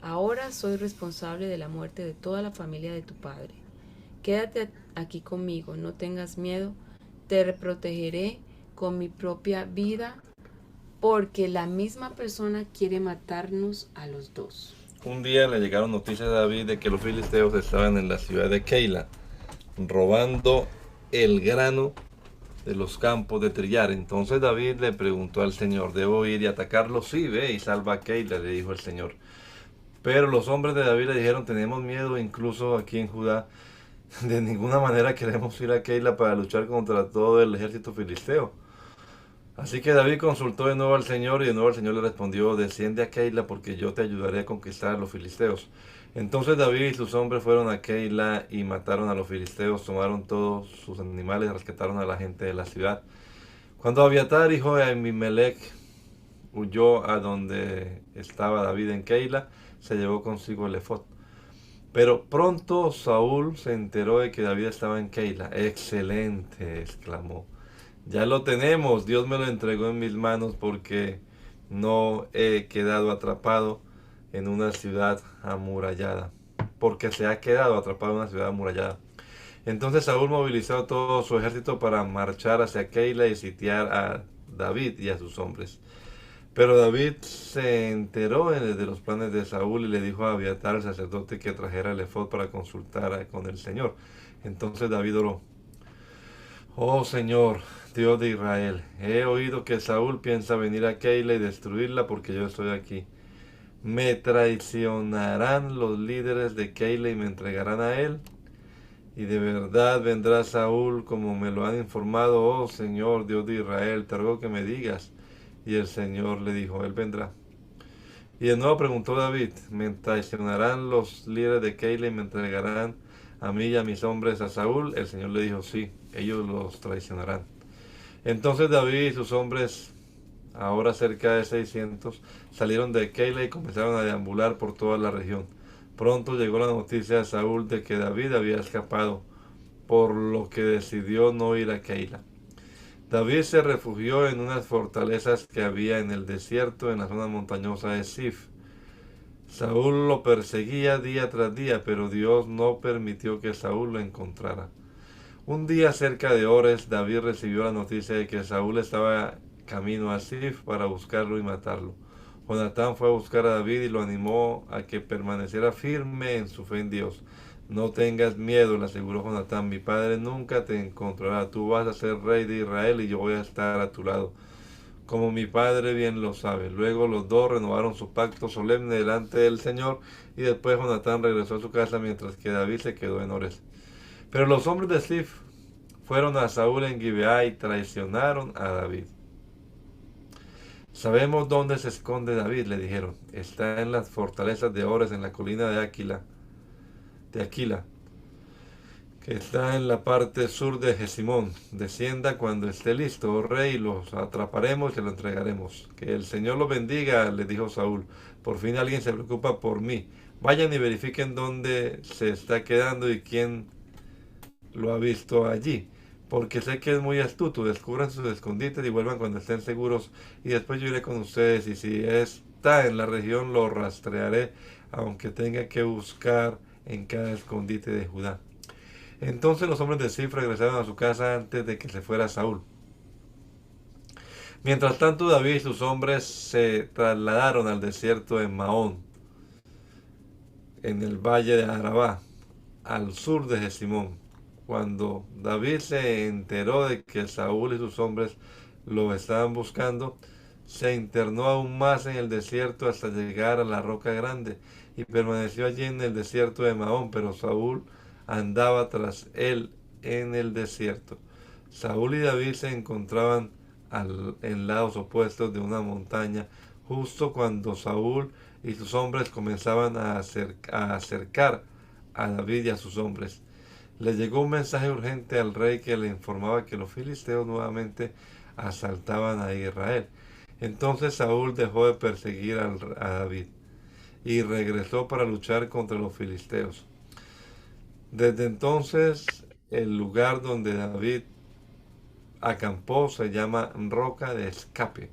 Ahora soy responsable de la muerte de toda la familia de tu padre. Quédate aquí conmigo, no tengas miedo, te protegeré con mi propia vida, porque la misma persona quiere matarnos a los dos. Un día le llegaron noticias a David de que los filisteos estaban en la ciudad de Keila, robando el grano de los campos de trillar. Entonces David le preguntó al Señor, ¿debo ir y atacarlos? Sí, ve y salva a Keila, le dijo el Señor. Pero los hombres de David le dijeron, tenemos miedo, incluso aquí en Judá, de ninguna manera queremos ir a Keila para luchar contra todo el ejército filisteo. Así que David consultó de nuevo al Señor y de nuevo el Señor le respondió, desciende a Keila porque yo te ayudaré a conquistar a los filisteos. Entonces David y sus hombres fueron a Keila y mataron a los filisteos, tomaron todos sus animales y rescataron a la gente de la ciudad. Cuando Abiatar, hijo de Ahimelech, huyó a donde estaba David en Keila, se llevó consigo el efod. Pero pronto Saúl se enteró de que David estaba en Keila. ¡Excelente!, exclamó. Ya lo tenemos, Dios me lo entregó en mis manos porque no he quedado atrapado en una ciudad amurallada. Porque se ha quedado atrapado en una ciudad amurallada. Entonces Saúl movilizó todo su ejército para marchar hacia Keila y sitiar a David y a sus hombres. Pero David se enteró de los planes de Saúl y le dijo a Abiatar, el sacerdote, que trajera el efod para consultar con el Señor. Entonces David oró. Oh Señor, Dios de Israel, he oído que Saúl piensa venir a Keila y destruirla porque yo estoy aquí. Me traicionarán los líderes de Keila y me entregarán a él. Y de verdad vendrá Saúl como me lo han informado. Oh Señor, Dios de Israel, te ruego que me digas. Y el Señor le dijo, él vendrá. Y de nuevo preguntó David, ¿me traicionarán los líderes de Keila y me entregarán a mí y a mis hombres a Saúl? El Señor le dijo, sí, ellos los traicionarán. Entonces David y sus hombres, ahora cerca de 600, salieron de Keila y comenzaron a deambular por toda la región. Pronto llegó la noticia a Saúl de que David había escapado, por lo que decidió no ir a Keila. David se refugió en unas fortalezas que había en el desierto en la zona montañosa de Zif. Saúl lo perseguía día tras día, pero Dios no permitió que Saúl lo encontrara. Un día cerca de Ores, David recibió la noticia de que Saúl estaba camino a Zif para buscarlo y matarlo. Jonatán fue a buscar a David y lo animó a que permaneciera firme en su fe en Dios. No tengas miedo, le aseguró Jonatán, mi padre nunca te encontrará. Tú vas a ser rey de Israel y yo voy a estar a tu lado, como mi padre bien lo sabe. Luego los dos renovaron su pacto solemne delante del Señor y después Jonatán regresó a su casa mientras que David se quedó en Ores. Pero los hombres de Zif fueron a Saúl en Gibeá y traicionaron a David. Sabemos dónde se esconde David, le dijeron. Está en las fortalezas de Ores, en la colina de Aquila, que está en la parte sur de Jesimón. Descienda cuando esté listo, oh rey, y los atraparemos y se lo entregaremos. Que el Señor lo bendiga, le dijo Saúl. Por fin alguien se preocupa por mí. Vayan y verifiquen dónde se está quedando y quién lo ha visto allí. Porque sé que es muy astuto. Descubran sus escondites y vuelvan cuando estén seguros. Y después yo iré con ustedes. Y si está en la región, lo rastrearé, aunque tenga que buscar en cada escondite de Judá. Entonces los hombres de Zif regresaron a su casa antes de que se fuera Saúl. Mientras tanto, David y sus hombres se trasladaron al desierto de Maón, en el valle de Arabá, al sur de Jesimón. Cuando David se enteró de que Saúl y sus hombres lo estaban buscando, se internó aún más en el desierto hasta llegar a la roca grande y permaneció allí en el desierto de Maón, pero Saúl andaba tras él en el desierto. Saúl y David se encontraban en lados opuestos de una montaña justo cuando Saúl y sus hombres comenzaban a acercar a David y a sus hombres. Le llegó un mensaje urgente al rey que le informaba que los filisteos nuevamente asaltaban a Israel. Entonces Saúl dejó de perseguir a David y regresó para luchar contra los filisteos. Desde entonces el lugar donde David acampó se llama Roca de Escape.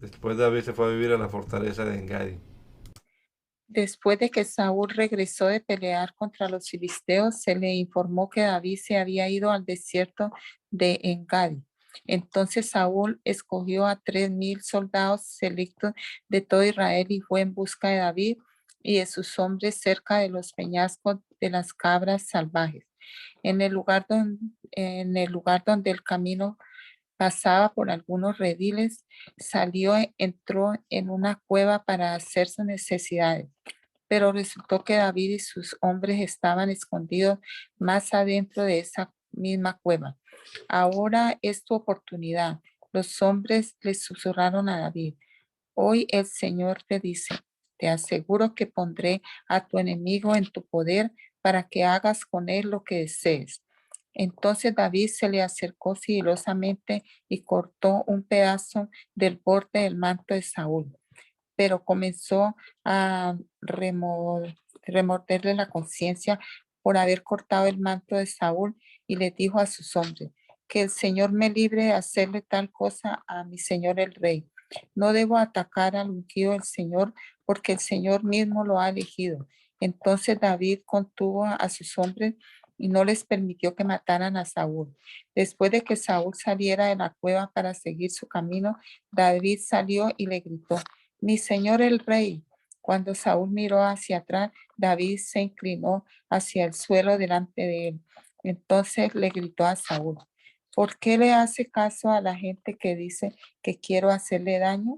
Después David se fue a vivir a la fortaleza de Engadi. Después de que Saúl regresó de pelear contra los filisteos, se le informó que David se había ido al desierto de Engadi. Entonces Saúl escogió a 3,000 soldados selectos de todo Israel y fue en busca de David y de sus hombres cerca de los peñascos de las cabras salvajes. En el lugar donde el camino pasaba por algunos rediles, salió, entró en una cueva para hacer sus necesidades. Pero resultó que David y sus hombres estaban escondidos más adentro de esa misma cueva. Ahora es tu oportunidad. Los hombres le susurraron a David. Hoy el Señor te dice, te aseguro que pondré a tu enemigo en tu poder para que hagas con él lo que desees. Entonces David se le acercó sigilosamente y cortó un pedazo del borde del manto de Saúl, pero comenzó a remorderle la conciencia por haber cortado el manto de Saúl y le dijo a sus hombres, que el Señor me libre de hacerle tal cosa a mi señor el rey. No debo atacar al ungido del Señor porque el Señor mismo lo ha elegido. Entonces David contuvo a sus hombres y no les permitió que mataran a Saúl. Después de que Saúl saliera de la cueva para seguir su camino, David salió y le gritó, mi señor el rey. Cuando Saúl miró hacia atrás, David se inclinó hacia el suelo delante de él. Entonces le gritó a Saúl, ¿por qué le hace caso a la gente que dice que quiero hacerle daño?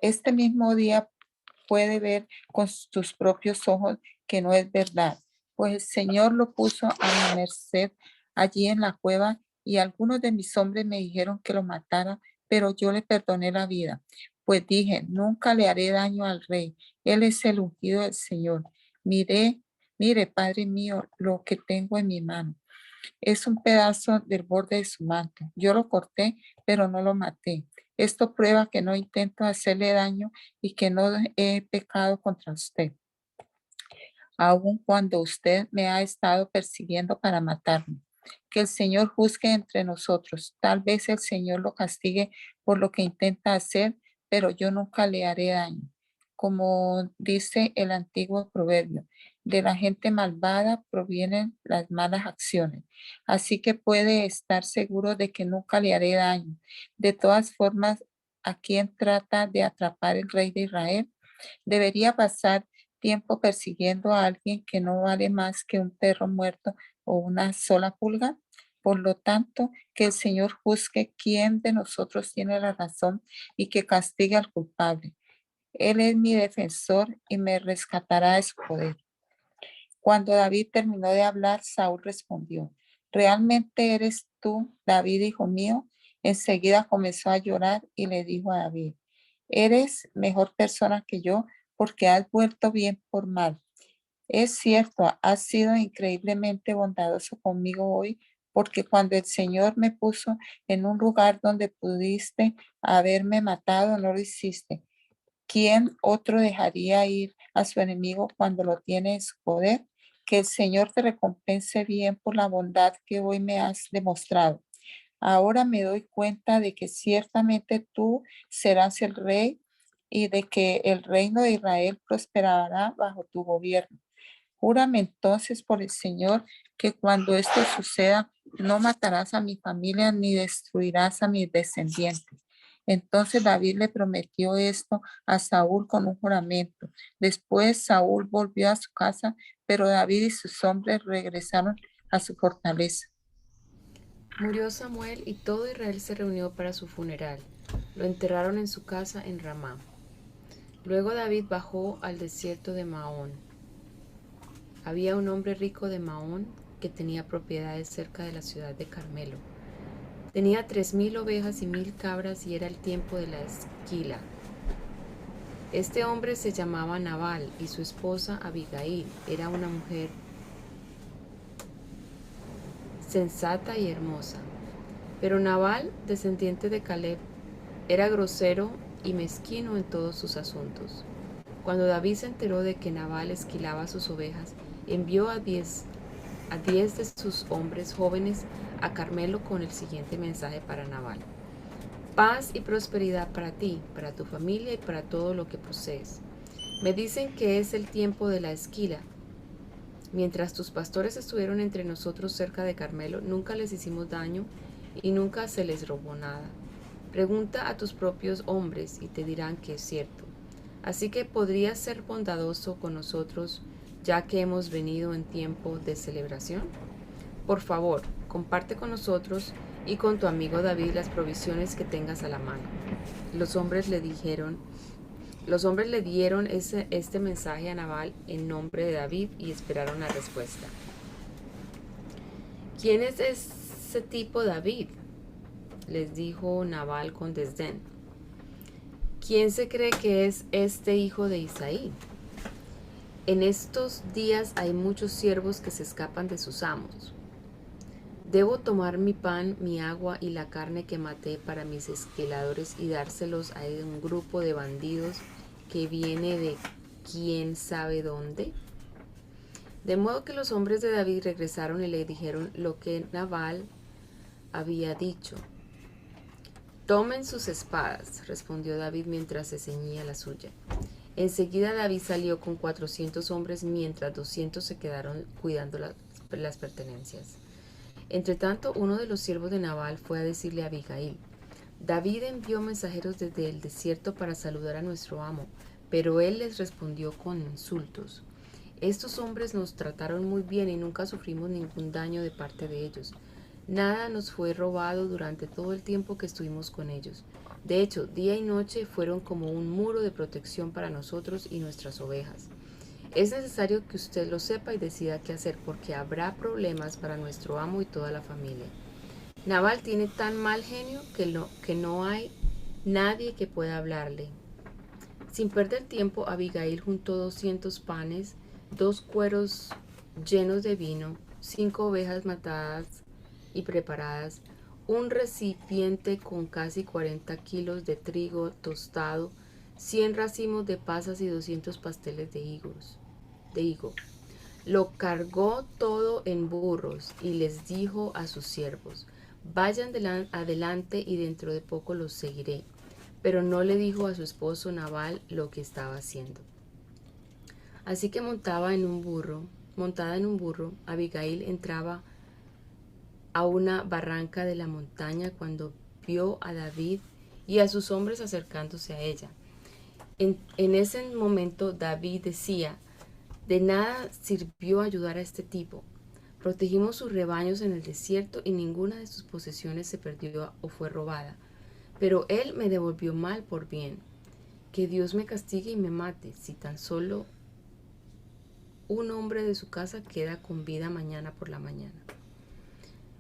Este mismo día puede ver con sus propios ojos que no es verdad, pues el Señor lo puso a mi merced allí en la cueva y algunos de mis hombres me dijeron que lo matara, pero yo le perdoné la vida, pues dije, nunca le haré daño al rey, él es el ungido del Señor. Mire, Padre mío, lo que tengo en mi mano. Es un pedazo del borde de su manto. Yo lo corté, pero no lo maté. Esto prueba que no intento hacerle daño y que no he pecado contra usted, aun cuando usted me ha estado persiguiendo para matarme. Que el Señor juzgue entre nosotros. Tal vez el Señor lo castigue por lo que intenta hacer, pero yo nunca le haré daño. Como dice el antiguo proverbio, de la gente malvada provienen las malas acciones. Así que puede estar seguro de que nunca le haré daño. De todas formas, ¿a quién trata de atrapar el rey de Israel? Debería pasar tiempo persiguiendo a alguien que no vale más que un perro muerto o una sola pulga. Por lo tanto, que el Señor juzgue quién de nosotros tiene la razón y que castigue al culpable. Él es mi defensor y me rescatará de su poder. Cuando David terminó de hablar, Saúl respondió, ¿realmente eres tú, David, hijo mío? Enseguida comenzó a llorar y le dijo a David, eres mejor persona que yo porque has vuelto bien por mal. Es cierto, has sido increíblemente bondadoso conmigo hoy, porque cuando el Señor me puso en un lugar donde pudiste haberme matado, no lo hiciste. ¿Quién otro dejaría ir a su enemigo cuando lo tiene en su poder? Que el Señor te recompense bien por la bondad que hoy me has demostrado. Ahora me doy cuenta de que ciertamente tú serás el rey y de que el reino de Israel prosperará bajo tu gobierno. Júrame entonces por el Señor que cuando esto suceda, no matarás a mi familia ni destruirás a mis descendientes. Entonces David le prometió esto a Saúl con un juramento. Después Saúl volvió a su casa, pero David y sus hombres regresaron a su fortaleza. Murió Samuel y todo Israel se reunió para su funeral. Lo enterraron en su casa en Ramá. Luego David bajó al desierto de Maón. Había un hombre rico de Maón que tenía propiedades cerca de la ciudad de Carmelo. Tenía 3000 ovejas y 1000 cabras y era el tiempo de la esquila. Este hombre se llamaba Nabal y su esposa Abigail era una mujer sensata y hermosa. Pero Nabal, descendiente de Caleb, era grosero y mezquino en todos sus asuntos. Cuando David se enteró de que Nabal esquilaba sus ovejas, envió a 10 de sus hombres jóvenes a Carmelo con el siguiente mensaje para Nabal: paz y prosperidad para ti, para tu familia y para todo lo que posees. Me dicen que es el tiempo de la esquila. Mientras tus pastores estuvieron entre nosotros cerca de Carmelo, nunca les hicimos daño y nunca se les robó nada. Pregunta a tus propios hombres y te dirán que es cierto. Así que podrías ser bondadoso con nosotros, ya que hemos venido en tiempo de celebración. Por favor, comparte con nosotros y con tu amigo David las provisiones que tengas a la mano. Los hombres le dieron este mensaje a Nabal en nombre de David y esperaron la respuesta. ¿Quién es ese tipo David?, les dijo Nabal con desdén. ¿Quién se cree que es este hijo de Isaí? En estos días hay muchos siervos que se escapan de sus amos. Debo tomar mi pan, mi agua y la carne que maté para mis esquiladores y dárselos a un grupo de bandidos que viene de quién sabe dónde. De modo que los hombres de David regresaron y le dijeron lo que Nabal había dicho. Tomen sus espadas, respondió David mientras se ceñía la suya. Enseguida David salió con 400 hombres, mientras 200 se quedaron cuidando las pertenencias. Entretanto, uno de los siervos de Nabal fue a decirle a Abigail: David envió mensajeros desde el desierto para saludar a nuestro amo, pero él les respondió con insultos. Estos hombres nos trataron muy bien y nunca sufrimos ningún daño de parte de ellos. Nada nos fue robado durante todo el tiempo que estuvimos con ellos. De hecho, día y noche fueron como un muro de protección para nosotros y nuestras ovejas. Es necesario que usted lo sepa y decida qué hacer, porque habrá problemas para nuestro amo y toda la familia. Nabal tiene tan mal genio que no hay nadie que pueda hablarle. Sin perder tiempo, Abigail juntó 200 panes, 2 cueros llenos de vino, 5 ovejas matadas y preparadas, un recipiente con casi 40 kilos de trigo tostado, 100 racimos de pasas y 200 pasteles de higo. Lo cargó todo en burros y les dijo a sus siervos: vayan adelante y dentro de poco los seguiré. Pero no le dijo a su esposo Nabal lo que estaba haciendo. Así que montada en un burro, Abigail entraba a una barranca de la montaña cuando vio a David y a sus hombres acercándose a ella. En ese momento David decía: de nada sirvió ayudar a este tipo. Protegimos sus rebaños en el desierto y ninguna de sus posesiones se perdió o fue robada. Pero él me devolvió mal por bien. Que Dios me castigue y me mate, si tan solo un hombre de su casa queda con vida mañana por la mañana.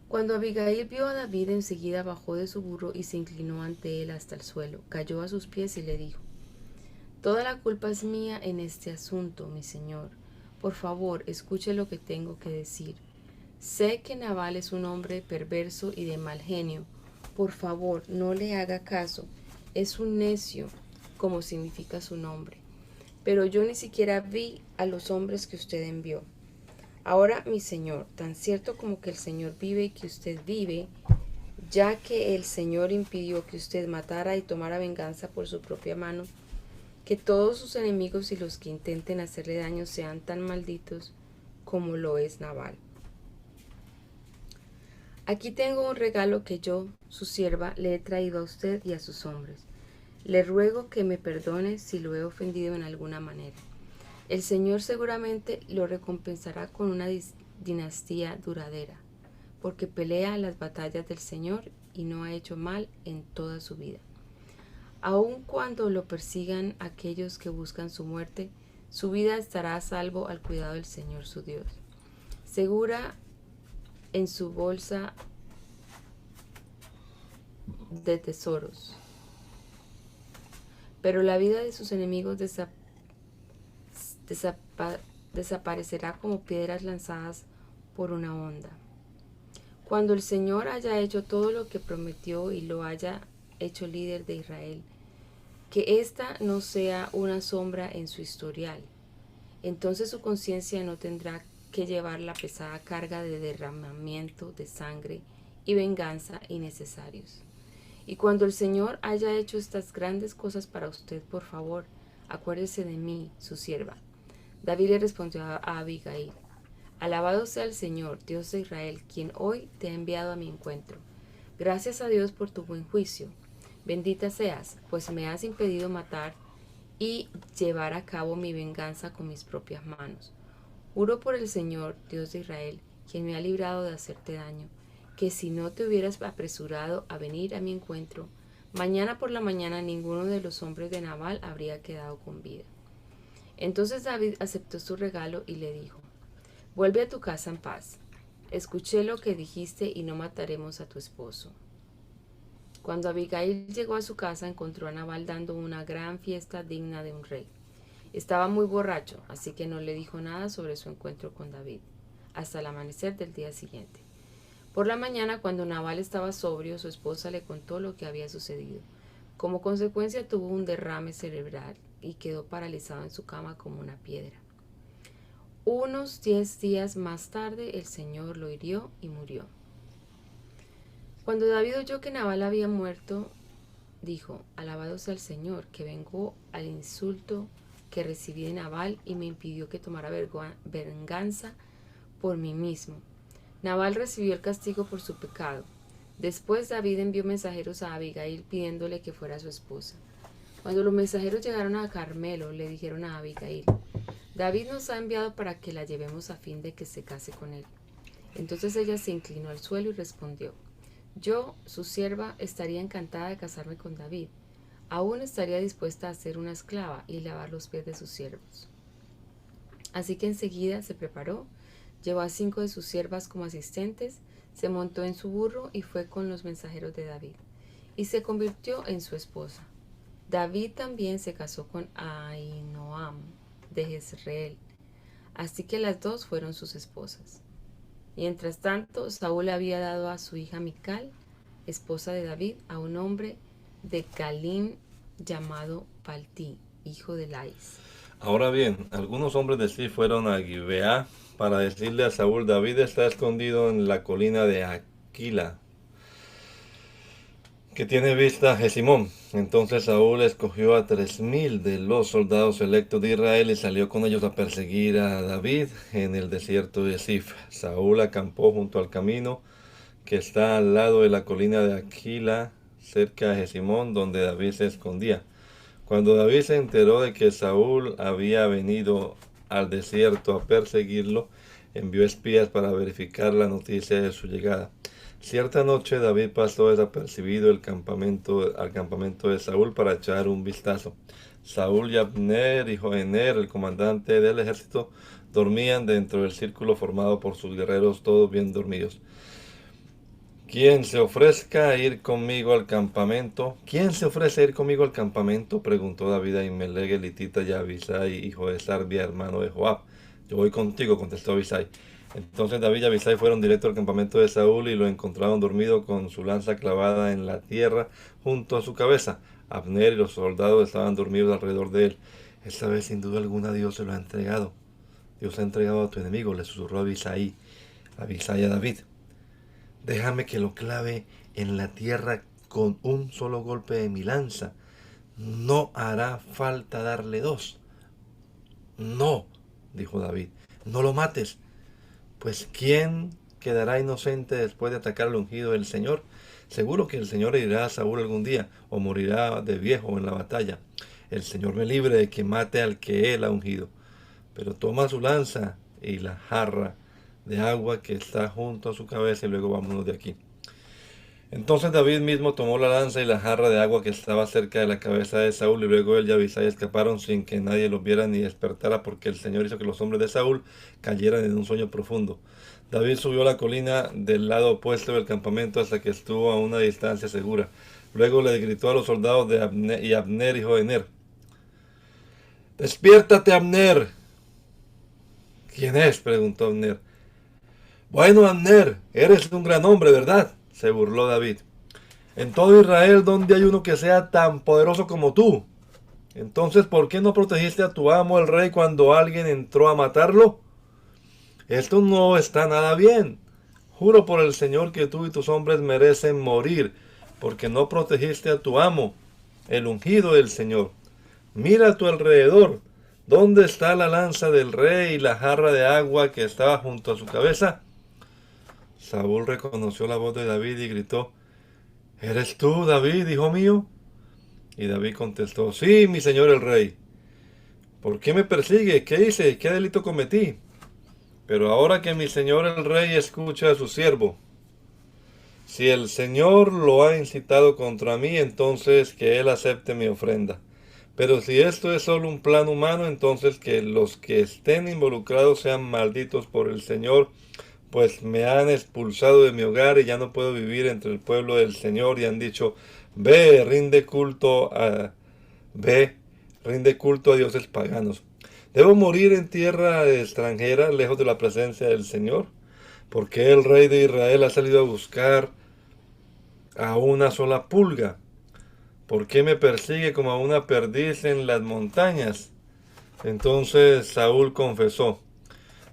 Cuando Abigail vio a David, enseguida bajó de su burro y se inclinó ante él hasta el suelo. Cayó a sus pies y le dijo: toda la culpa es mía en este asunto, mi señor, por favor, escuche lo que tengo que decir. Sé que Nabal es un hombre perverso y de mal genio. Por favor, no le haga caso. Es un necio, como significa su nombre. Pero yo ni siquiera vi a los hombres que usted envió. Ahora, mi señor, tan cierto como que el Señor vive y que usted vive, ya que el Señor impidió que usted matara y tomara venganza por su propia mano, que todos sus enemigos y los que intenten hacerle daño sean tan malditos como lo es Nabal. Aquí tengo un regalo que yo, su sierva, le he traído a usted y a sus hombres. Le ruego que me perdone si lo he ofendido en alguna manera. El Señor seguramente lo recompensará con una dinastía duradera, porque pelea las batallas del Señor y no ha hecho mal en toda su vida. Aun cuando lo persigan aquellos que buscan su muerte, su vida estará a salvo al cuidado del Señor su Dios. Segura en su bolsa de tesoros. Pero la vida de sus enemigos desaparecerá como piedras lanzadas por una onda. Cuando el Señor haya hecho todo lo que prometió y lo haya hecho líder de Israel, que ésta no sea una sombra en su historial, entonces su conciencia no tendrá que llevar la pesada carga de derramamiento de sangre y venganza innecesarios. Y cuando el Señor haya hecho estas grandes cosas para usted, por favor, acuérdese de mí, su sierva. David le respondió a Abigail: Alabado sea el Señor, Dios de Israel, quien hoy te ha enviado a mi encuentro. Gracias a Dios por tu buen juicio. Bendita seas, pues me has impedido matar y llevar a cabo mi venganza con mis propias manos. Juro por el Señor, Dios de Israel, quien me ha librado de hacerte daño, que si no te hubieras apresurado a venir a mi encuentro, mañana por la mañana ninguno de los hombres de Nabal habría quedado con vida. Entonces David aceptó su regalo y le dijo: Vuelve a tu casa en paz. Escuché lo que dijiste y no mataremos a tu esposo. Cuando Abigail llegó a su casa, encontró a Nabal dando una gran fiesta digna de un rey. Estaba muy borracho, así que no le dijo nada sobre su encuentro con David, hasta el amanecer del día siguiente. Por la mañana, cuando Nabal estaba sobrio, su esposa le contó lo que había sucedido. Como consecuencia, tuvo un derrame cerebral y quedó paralizado en su cama como una piedra. Unos 10 días más tarde, el Señor lo hirió y murió. Cuando David oyó que Nabal había muerto, dijo: Alabado sea el Señor, que vengó al insulto que recibí de Nabal y me impidió que tomara venganza por mí mismo. Nabal recibió el castigo por su pecado. Después David envió mensajeros a Abigail pidiéndole que fuera su esposa. Cuando los mensajeros llegaron a Carmelo, le dijeron a Abigail: David nos ha enviado para que la llevemos a fin de que se case con él. Entonces ella se inclinó al suelo y respondió: Yo, su sierva, estaría encantada de casarme con David. Aún estaría dispuesta a ser una esclava y lavar los pies de sus siervos. Así que enseguida se preparó, llevó a 5 de sus siervas como asistentes, se montó en su burro y fue con los mensajeros de David, y se convirtió en su esposa. David también se casó con Ahinoam de Jezreel, así que las dos fueron sus esposas. Mientras tanto, Saúl había dado a su hija Mical, esposa de David, a un hombre de Galim llamado Palti, hijo de Lais. Ahora bien, algunos hombres de sí fueron a Gibeá para decirle a Saúl: David está escondido en la colina de Aquila, que tiene vista a Jesimón. Entonces Saúl escogió a 3000 de los soldados electos de Israel y salió con ellos a perseguir a David en el desierto de Sif. Saúl acampó junto al camino que está al lado de la colina de Aquila, cerca de Jesimón, donde David se escondía. Cuando David se enteró de que Saúl había venido al desierto a perseguirlo, envió espías para verificar la noticia de su llegada. Cierta noche David pasó desapercibido al campamento de Saúl para echar un vistazo. Saúl y Abner y Joener, el comandante del ejército, dormían dentro del círculo formado por sus guerreros, todos bien dormidos. ¿Quién se ofrezca a ir conmigo al campamento? ¿Quién se ofrece a ir conmigo al campamento?, preguntó David a Ahimelech elitita y a Abisai, hijo de Sarbia, hermano de Joab. Yo voy contigo, contestó Abisai. Entonces David y Abisai fueron directo al campamento de Saúl y lo encontraron dormido con su lanza clavada en la tierra junto a su cabeza. Abner y los soldados estaban dormidos alrededor de él. Esta vez, sin duda alguna, Dios se lo ha entregado. Dios ha entregado a tu enemigo, le susurró Abisai a David. Déjame que lo clave en la tierra con un solo golpe de mi lanza. No hará falta darle dos. No, dijo David, no lo mates. Pues ¿quién quedará inocente después de atacar al ungido del Señor? Seguro que el Señor herirá a Saúl algún día, o morirá de viejo en la batalla. El Señor me libre de que mate al que él ha ungido. Pero toma su lanza y la jarra de agua que está junto a su cabeza y luego vámonos de aquí. Entonces David mismo tomó la lanza y la jarra de agua que estaba cerca de la cabeza de Saúl, y luego él y Abisai escaparon sin que nadie los viera ni despertara, porque el Señor hizo que los hombres de Saúl cayeran en un sueño profundo. David subió a la colina del lado opuesto del campamento hasta que estuvo a una distancia segura. Luego le gritó a los soldados de Abner, hijo de Ner: ¡Despiértate, Abner! ¿Quién es?, preguntó Abner. Bueno, Abner, eres un gran hombre, ¿verdad?, se burló David. En todo Israel, ¿dónde hay uno que sea tan poderoso como tú? Entonces, ¿por qué no protegiste a tu amo el rey cuando alguien entró a matarlo? Esto no está nada bien. Juro por el Señor que tú y tus hombres merecen morir, porque no protegiste a tu amo, el ungido del Señor. Mira a tu alrededor. ¿Dónde está la lanza del rey y la jarra de agua que estaba junto a su cabeza? Saúl reconoció la voz de David y gritó: ¿Eres tú, David, hijo mío? Y David contestó: Sí, mi señor el rey. ¿Por qué me persigue? ¿Qué hice? ¿Qué delito cometí? Pero ahora que mi señor el rey escucha a su siervo, si el Señor lo ha incitado contra mí, entonces que él acepte mi ofrenda. Pero si esto es solo un plan humano, entonces que los que estén involucrados sean malditos por el Señor, pues me han expulsado de mi hogar y ya no puedo vivir entre el pueblo del Señor, y han dicho: rinde culto a dioses paganos. ¿Debo morir en tierra extranjera, lejos de la presencia del Señor? ¿Por qué el rey de Israel ha salido a buscar a una sola pulga? ¿Por qué me persigue como a una perdiz en las montañas? Entonces Saúl confesó: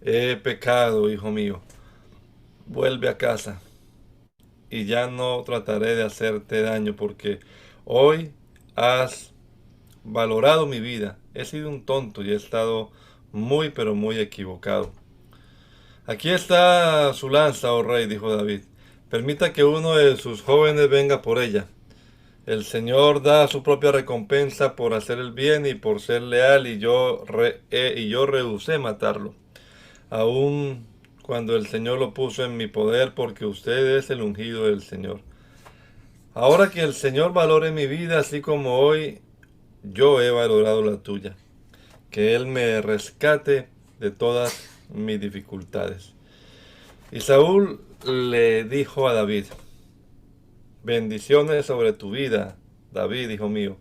He pecado, hijo mío. Vuelve a casa y ya no trataré de hacerte daño, porque hoy has valorado mi vida. He sido un tonto y he estado muy pero muy equivocado. Aquí está su lanza, oh rey, dijo David. Permita que uno de sus jóvenes venga por ella. El Señor da su propia recompensa por hacer el bien y por ser leal, y yo rehusé matarlo, aun cuando el Señor lo puso en mi poder, porque usted es el ungido del Señor. Ahora que el Señor valore mi vida, así como hoy yo he valorado la tuya, que Él me rescate de todas mis dificultades. Y Saúl le dijo a David: bendiciones sobre tu vida, David, hijo mío.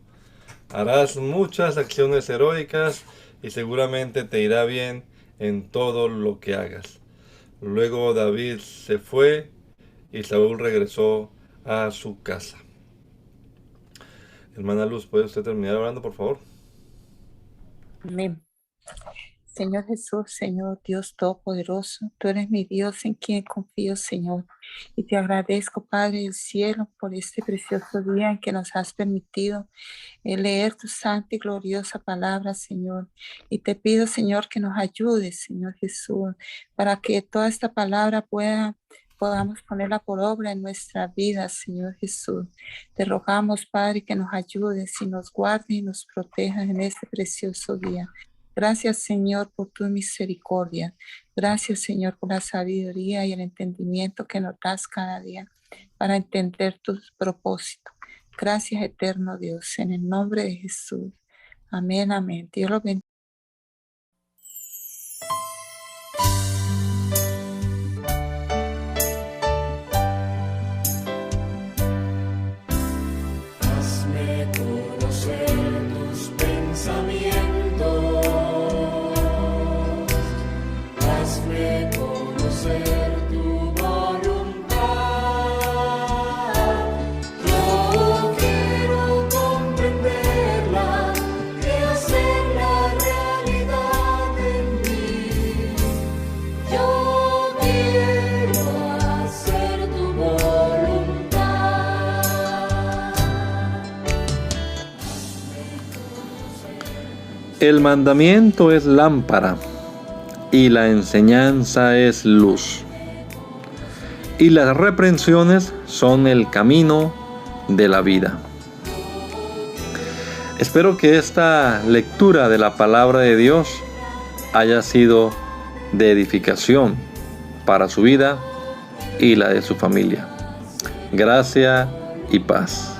Harás muchas acciones heroicas y seguramente te irá bien en todo lo que hagas. Luego David se fue y Saúl regresó a su casa. Hermana Luz, ¿puede usted terminar orando, por favor? Amén. Señor Jesús, Señor Dios Todopoderoso, tú eres mi Dios en quien confío, Señor. Y te agradezco, Padre del cielo, por este precioso día en que nos has permitido leer tu santa y gloriosa palabra, Señor. Y te pido, Señor, que nos ayudes, Señor Jesús, para que toda esta palabra podamos ponerla por obra en nuestra vida, Señor Jesús. Te rogamos, Padre, que nos ayudes y nos guardes y nos protejas en este precioso día. Gracias, Señor, por tu misericordia. Gracias, Señor, por la sabiduría y el entendimiento que nos das cada día para entender tus propósitos. Gracias, eterno Dios, en el nombre de Jesús. Amén, amén. Dios los bendiga. Hazme conocer tus pensamientos, El mandamiento es lámpara y la enseñanza es luz. Y las reprensiones son el camino de la vida. Espero que esta lectura de la palabra de Dios haya sido de edificación para su vida y la de su familia. Gracia y paz.